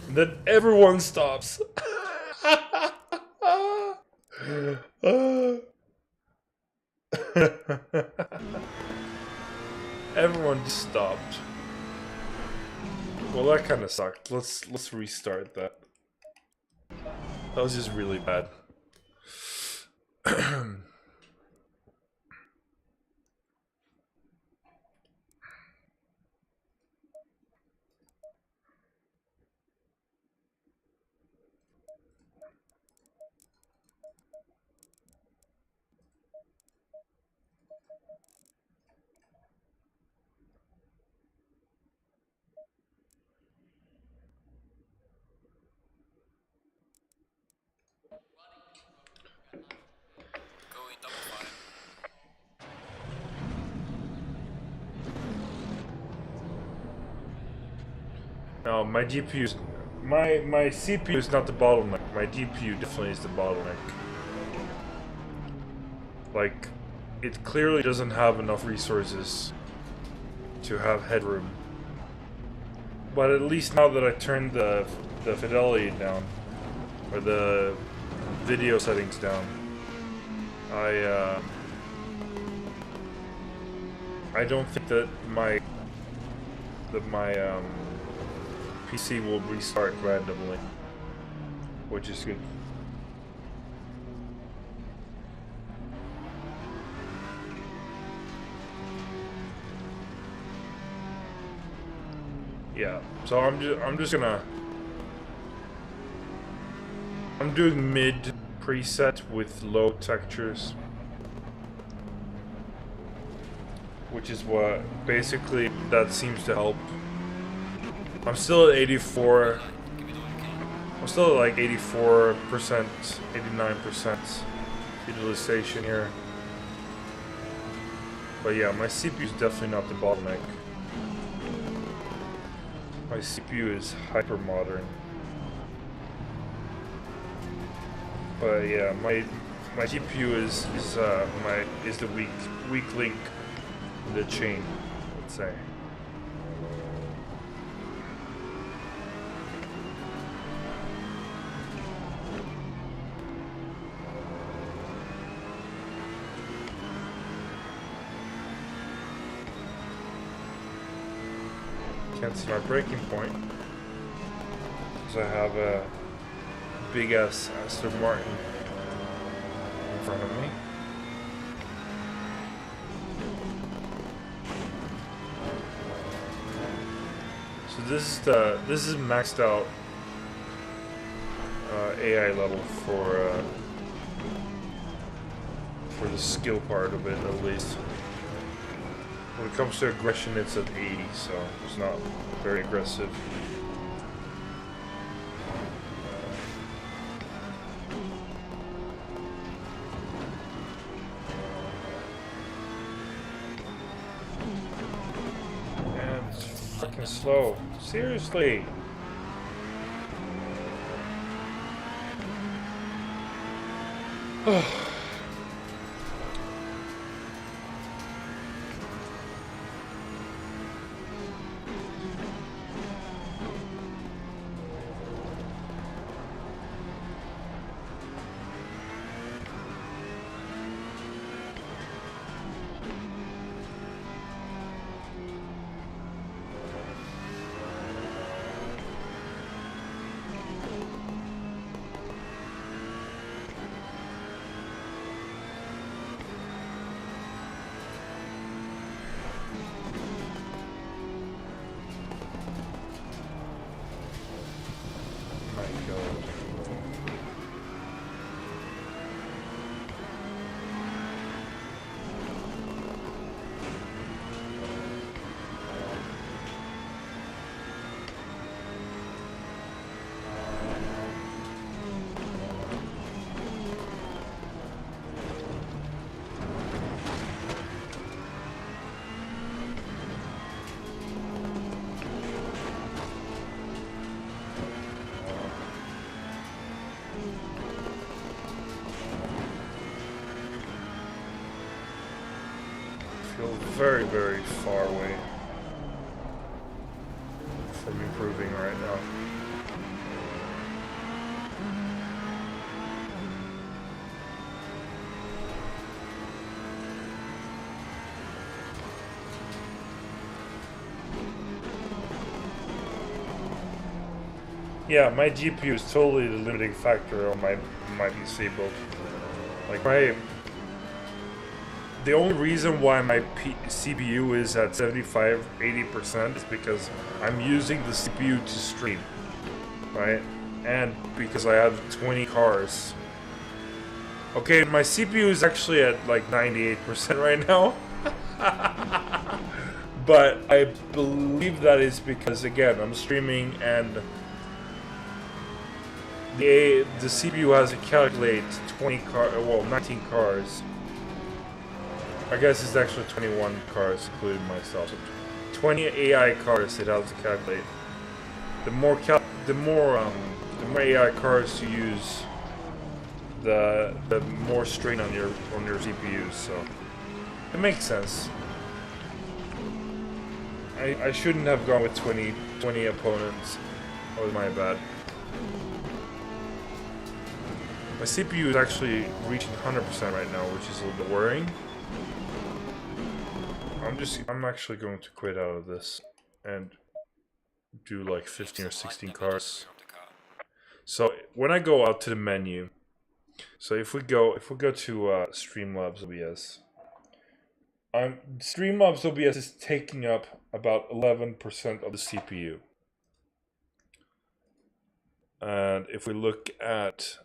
And then everyone stops. Everyone just stopped. Well, that kind of sucked. Let's restart that. That was just really bad. Going double file. No, my GPU's... My CPU is not the bottleneck. My GPU definitely is the bottleneck. Like, it clearly doesn't have enough resources to have headroom. But at least now that I turned the fidelity down, or the video settings down, I don't think that my PC will restart randomly, which is good. Yeah, so I'm doing mid preset with low textures, which is what basically that seems to help. I'm still at 84. I'm still at like 84%, 89% utilization here. But yeah, my CPU is definitely not the bottleneck. My CPU is hyper modern. But yeah, my GPU is the weak link in the chain, let's say. Can't see my breaking point because I have a big ass Aston Martin in front of me. So this is maxed out AI level for the skill part of it, at least. When it comes to aggression, it's at 80, so it's not very aggressive. And fucking slow. Seriously. Very, very far away from improving right now. Yeah, my GPU is totally the limiting factor on my PC build. Like the only reason why my CPU is at 75-80% is because I'm using the CPU to stream, right? And because I have 20 cars. Okay, my CPU is actually at like 98% right now. But I believe that is because, again, I'm streaming and the CPU has to calculate 19 cars. I guess it's actually 21 cars, including myself. So 20 AI cars it has to calculate. The more AI cars you use, the more strain on your CPUs. So it makes sense. I shouldn't have gone with 20 opponents. That was my bad. My CPU is actually reaching 100% right now, which is a little bit worrying. I'm actually going to quit out of this and do like 15 or 16 cars. So when I go out to the menu, so if we go to Streamlabs OBS, Streamlabs OBS is taking up about 11% of the CPU. And if we look at,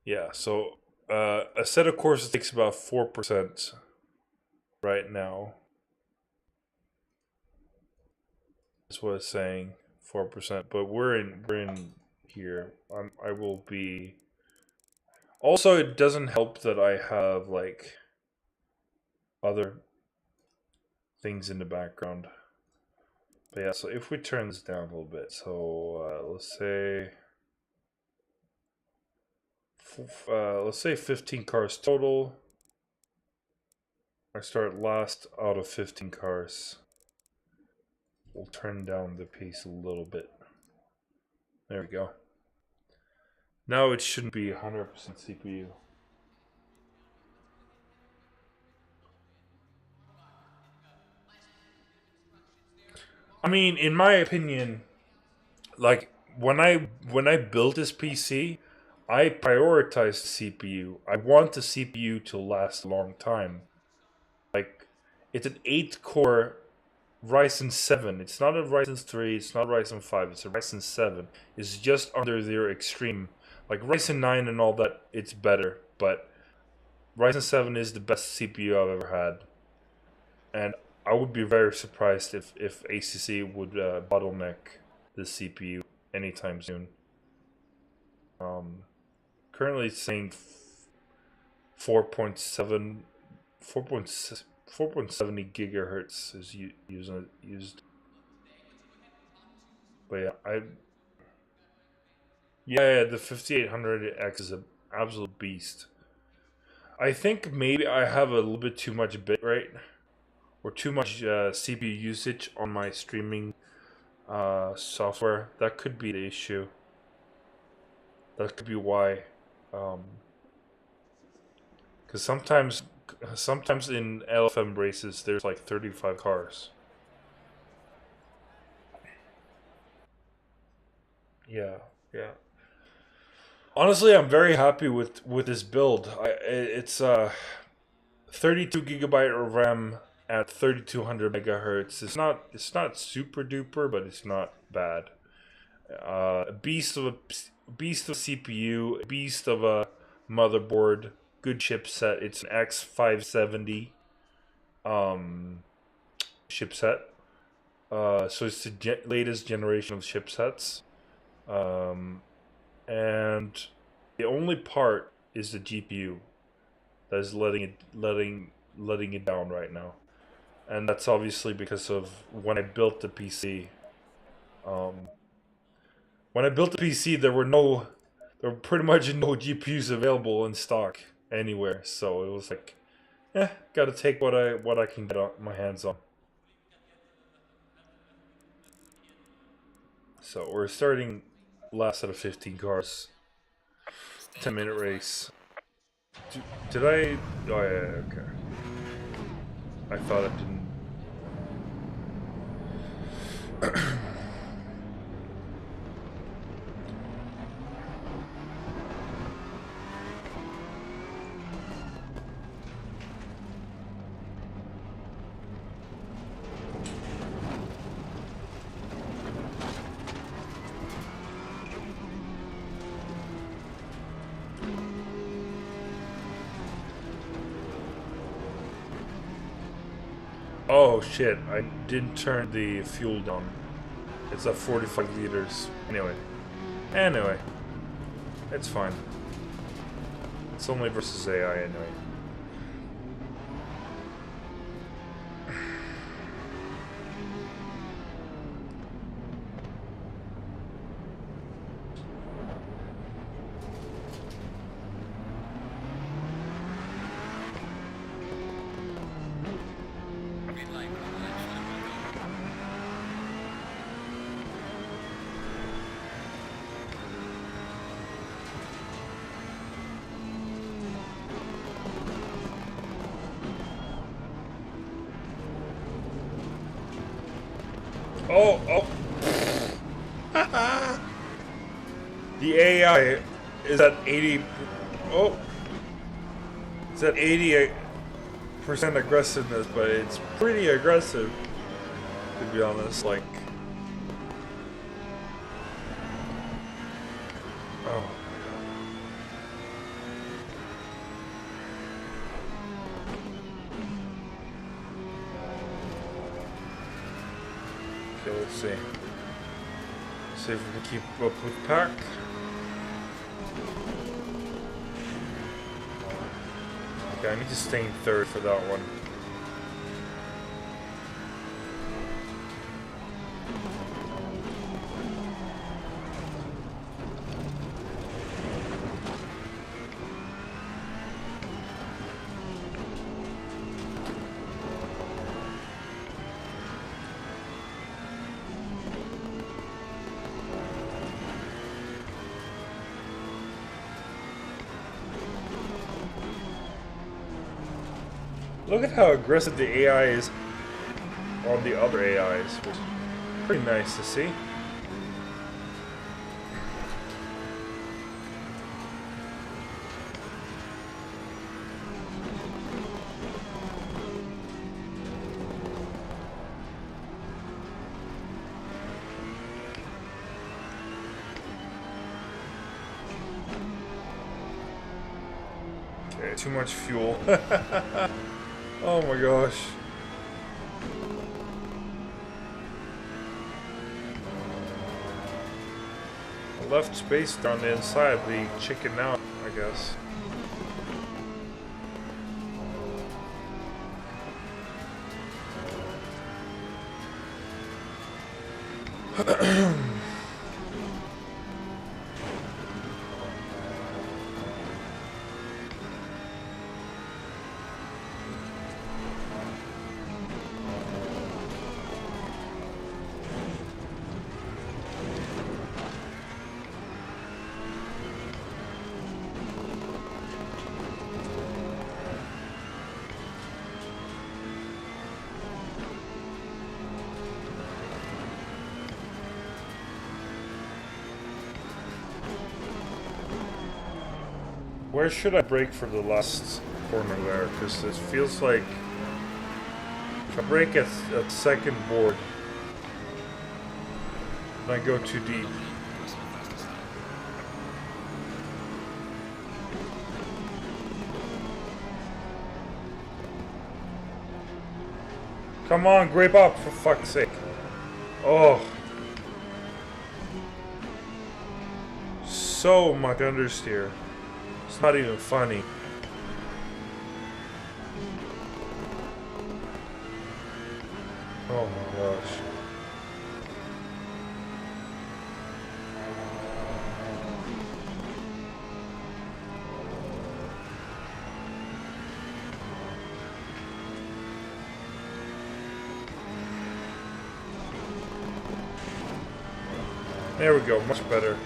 yeah, so a set of courses takes about 4% right now. That's what it's saying, 4%. But we're in here. I will be. Also, it doesn't help that I have like other things in the background. But yeah, so if we turn this down a little bit, so let's say 15 cars total. I start last out of 15 cars. We'll turn down the pace a little bit. There we go. Now it shouldn't be 100% CPU. I mean, in my opinion, like when I built this PC, I prioritized the CPU. I want the CPU to last a long time. Like, it's an 8-core Ryzen 7. It's not a Ryzen 3, it's not a Ryzen 5, it's a Ryzen 7. It's just under their extreme. Like Ryzen 9 and all that, it's better, but Ryzen 7 is the best CPU I've ever had. And I would be very surprised if ACC would bottleneck the CPU anytime soon. Currently it's saying 4.7 4.70 gigahertz is used. But yeah, the 5800X is an absolute beast. I think maybe I have a little bit too much bitrate or too much CPU usage on my streaming software. That could be the issue. That could be why. Because sometimes in LFM races there's like 35 cars. Yeah. Honestly, I'm very happy with this build. It's 32 gigabyte of RAM at 3200 megahertz. It's not super duper, but it's not bad. A beast of CPU, a beast of a motherboard, good chipset. It's an X570 chipset. So it's the latest generation of chipsets. And the only part is the GPU that is letting it down right now, and that's obviously because of when I built the PC. When I built the PC, there were pretty much no GPUs available in stock anywhere, so it was like, gotta take what I can get my hands on. So we're starting last out of 15 cars. 10-minute race. Did I? Oh yeah, okay. I thought I didn't. Oh shit, I didn't turn the fuel down. It's at 45 liters. Anyway, it's fine. It's only versus AI anyway. Oh. The AI is at 80. Oh. It's at 88% aggressiveness, but it's pretty aggressive, to be honest. Like, oh. Okay, let's see. See if we can keep up with Pack. Okay, I need to stay in third for that one. Look at how aggressive the AI is on the other AIs, which is pretty nice to see. Okay, too much fuel. Oh my gosh. I left space down the inside, the chicken out, I guess. Where should I brake for the last corner there? Because it feels like if I brake at second board, and I go too deep. Come on, grape up for fuck's sake. Oh. So much understeer. It's not even funny. Oh my gosh. There we go, much better.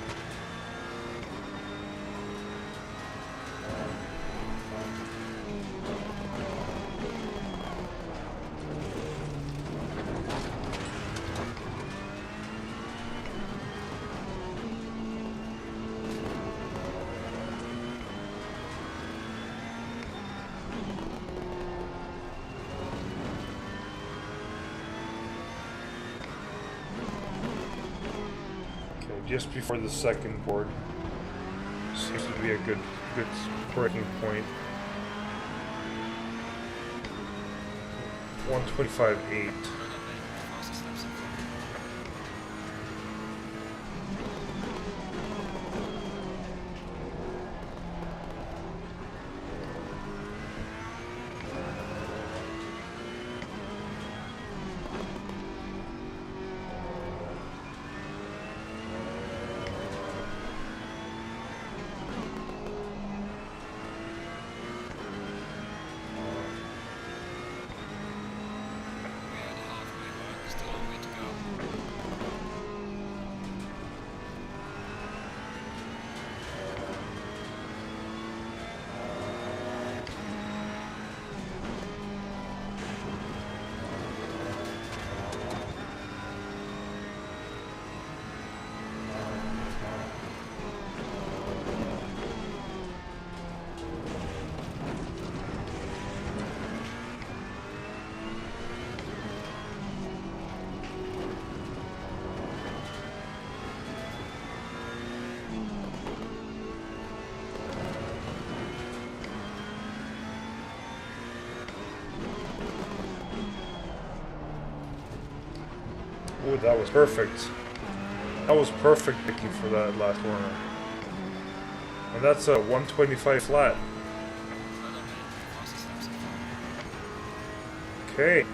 Just before the second board. Seems to be a good braking point. 125.8. Oh, that was perfect. That was perfect picking for that last corner. And that's a 125 flat. Okay.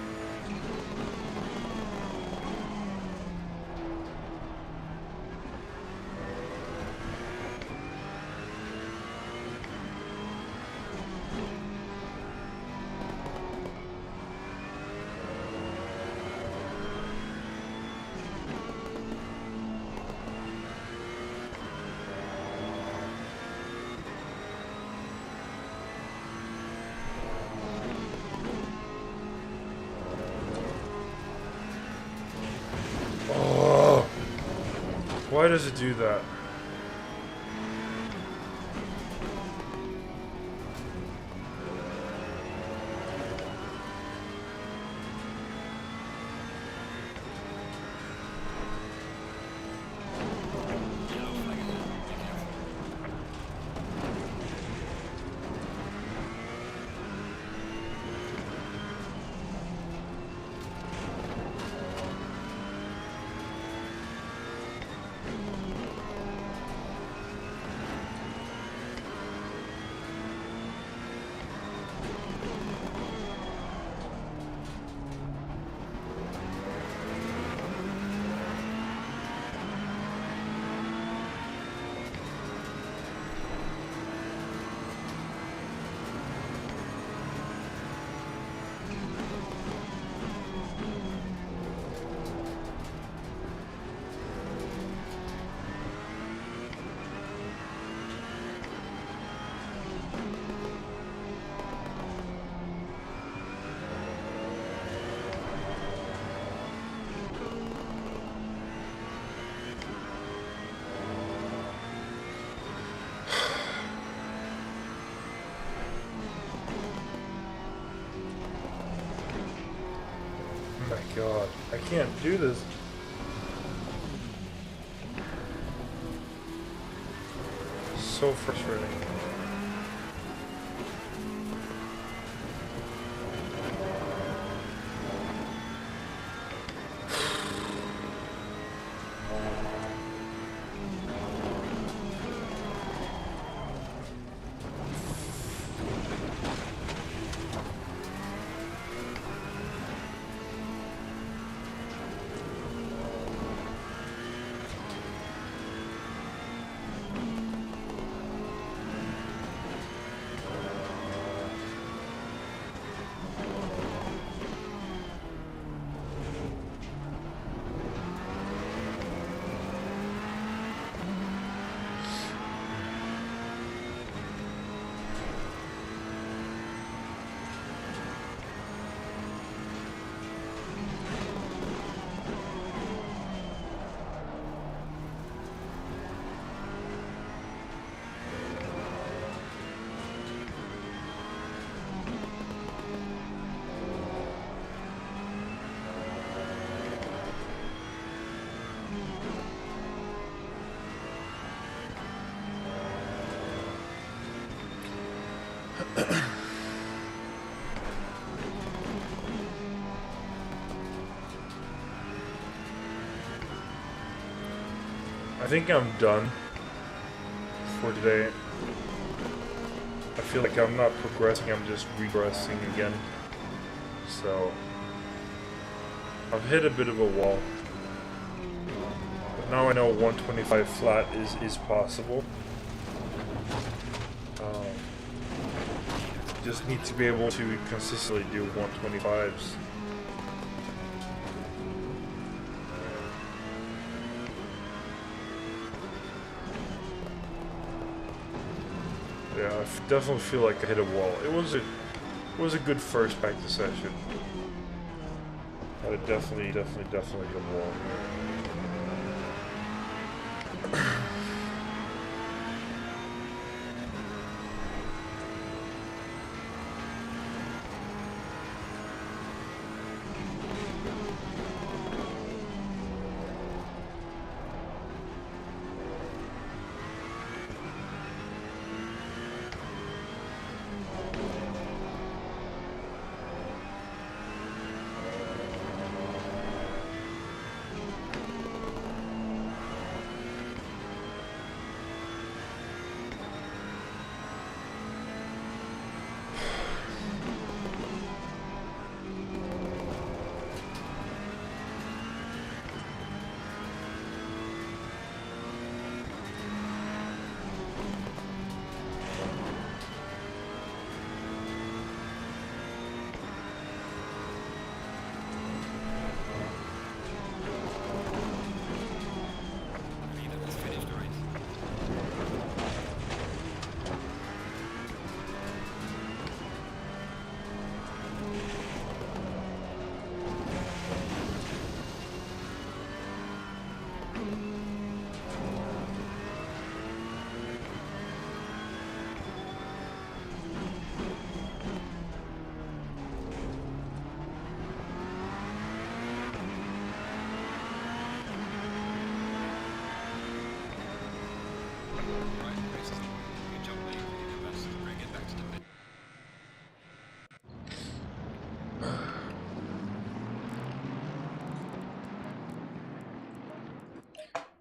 Why does it do that? my god, I can't do this. So frustrating. I think I'm done for today. I feel like I'm not progressing, I'm just regressing again. So, I've hit a bit of a wall. But now I know 125 flat is possible. Just need to be able to consistently do 125s. Yeah, I definitely feel like I hit a wall. It was a good first practice session. But it definitely hit a wall.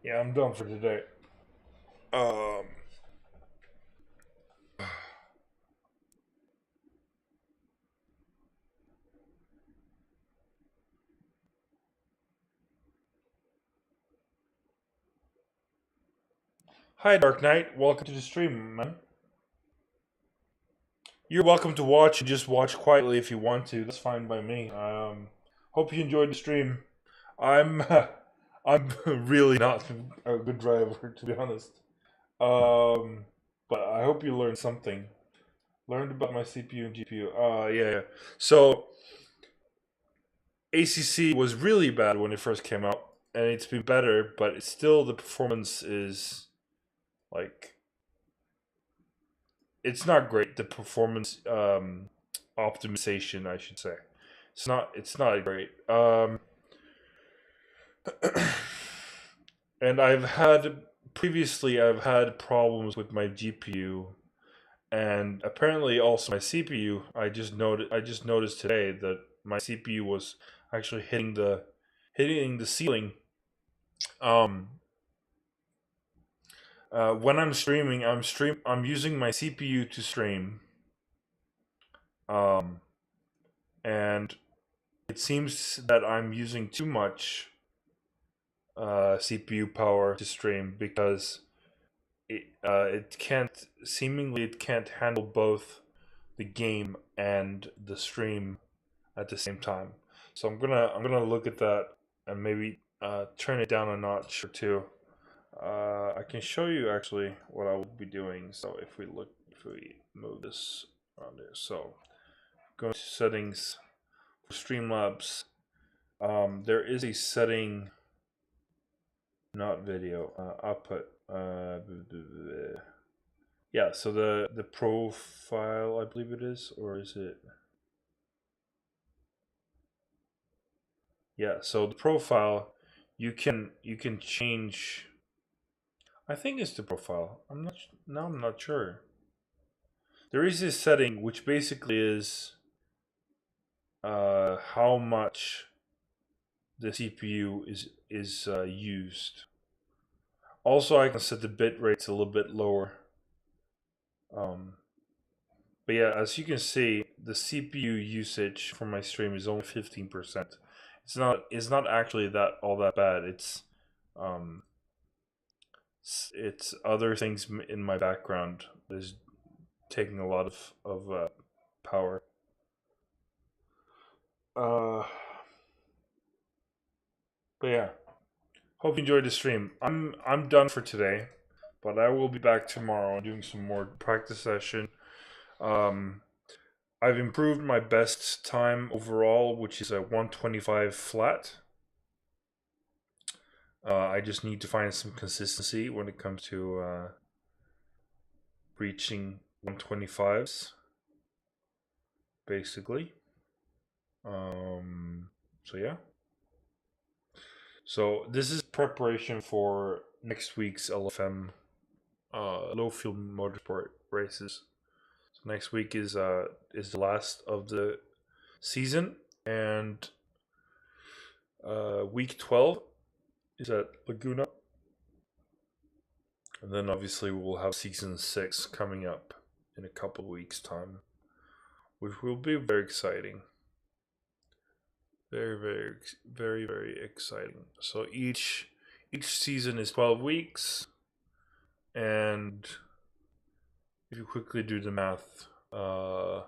Yeah, I'm done for today. Hi, Dark Knight. Welcome to the stream, man. You're welcome to watch and just watch quietly if you want to. That's fine by me. Hope you enjoyed the stream. I'm really not a good driver, to be honest. But I hope you learned something. Learned about my CPU and GPU. Yeah. So, ACC was really bad when it first came out, and it's been better, but it's still, the performance is, like, it's not great. The performance optimization, I should say. it's not great. And I've had problems with my GPU, and apparently also my CPU. I just noticed today that my CPU was actually hitting the ceiling. When I'm streaming, I'm using my CPU to stream. And it seems that I'm using too much CPU power to stream, because it can't handle both the game and the stream at the same time. So I'm gonna look at that and maybe turn it down a notch or two. I can show you actually what I will be doing. So if we move this around there, so go to settings for Streamlabs. There is a setting, not video, output. Yeah, so the profile, I believe it is, or is it? Yeah, so the profile, you can change. I think it's the profile. I'm not sure. There is this setting which basically is how much the CPU is used. Also, I can set the bit rates a little bit lower. But yeah, as you can see, the CPU usage for my stream is only 15%. It's not actually all that bad. It's other things in my background is taking a lot of power. But yeah, hope you enjoyed the stream. I'm done for today, but I will be back tomorrow doing some more practice session. I've improved my best time overall, which is a 125 flat. I just need to find some consistency when it comes to reaching 125s, basically. So yeah. So this is preparation for next week's LFM, low field motorsport races. So next week is the last of the season, and week 12 is at Laguna, and then obviously we'll have season 6 coming up in a couple of weeks' time, which will be very exciting. Very, very, very, very exciting. So each season is 12 weeks, and if you quickly do the math, I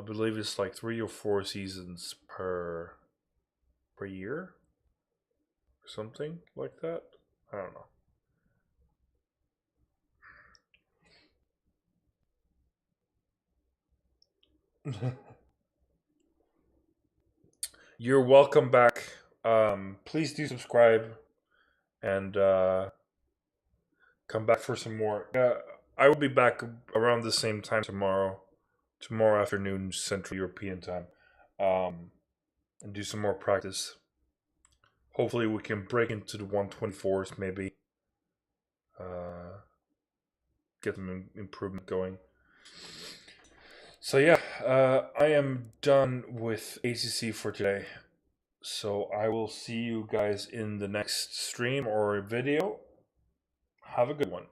believe it's like 3 or 4 seasons per year, something like that. I don't know. You're welcome back. Please do subscribe and come back for some more. I will be back around the same time tomorrow afternoon, Central European time, and do some more practice. Hopefully we can break into the 124s, maybe. Get some improvement going. So yeah, I am done with ACC for today. So I will see you guys in the next stream or video. Have a good one.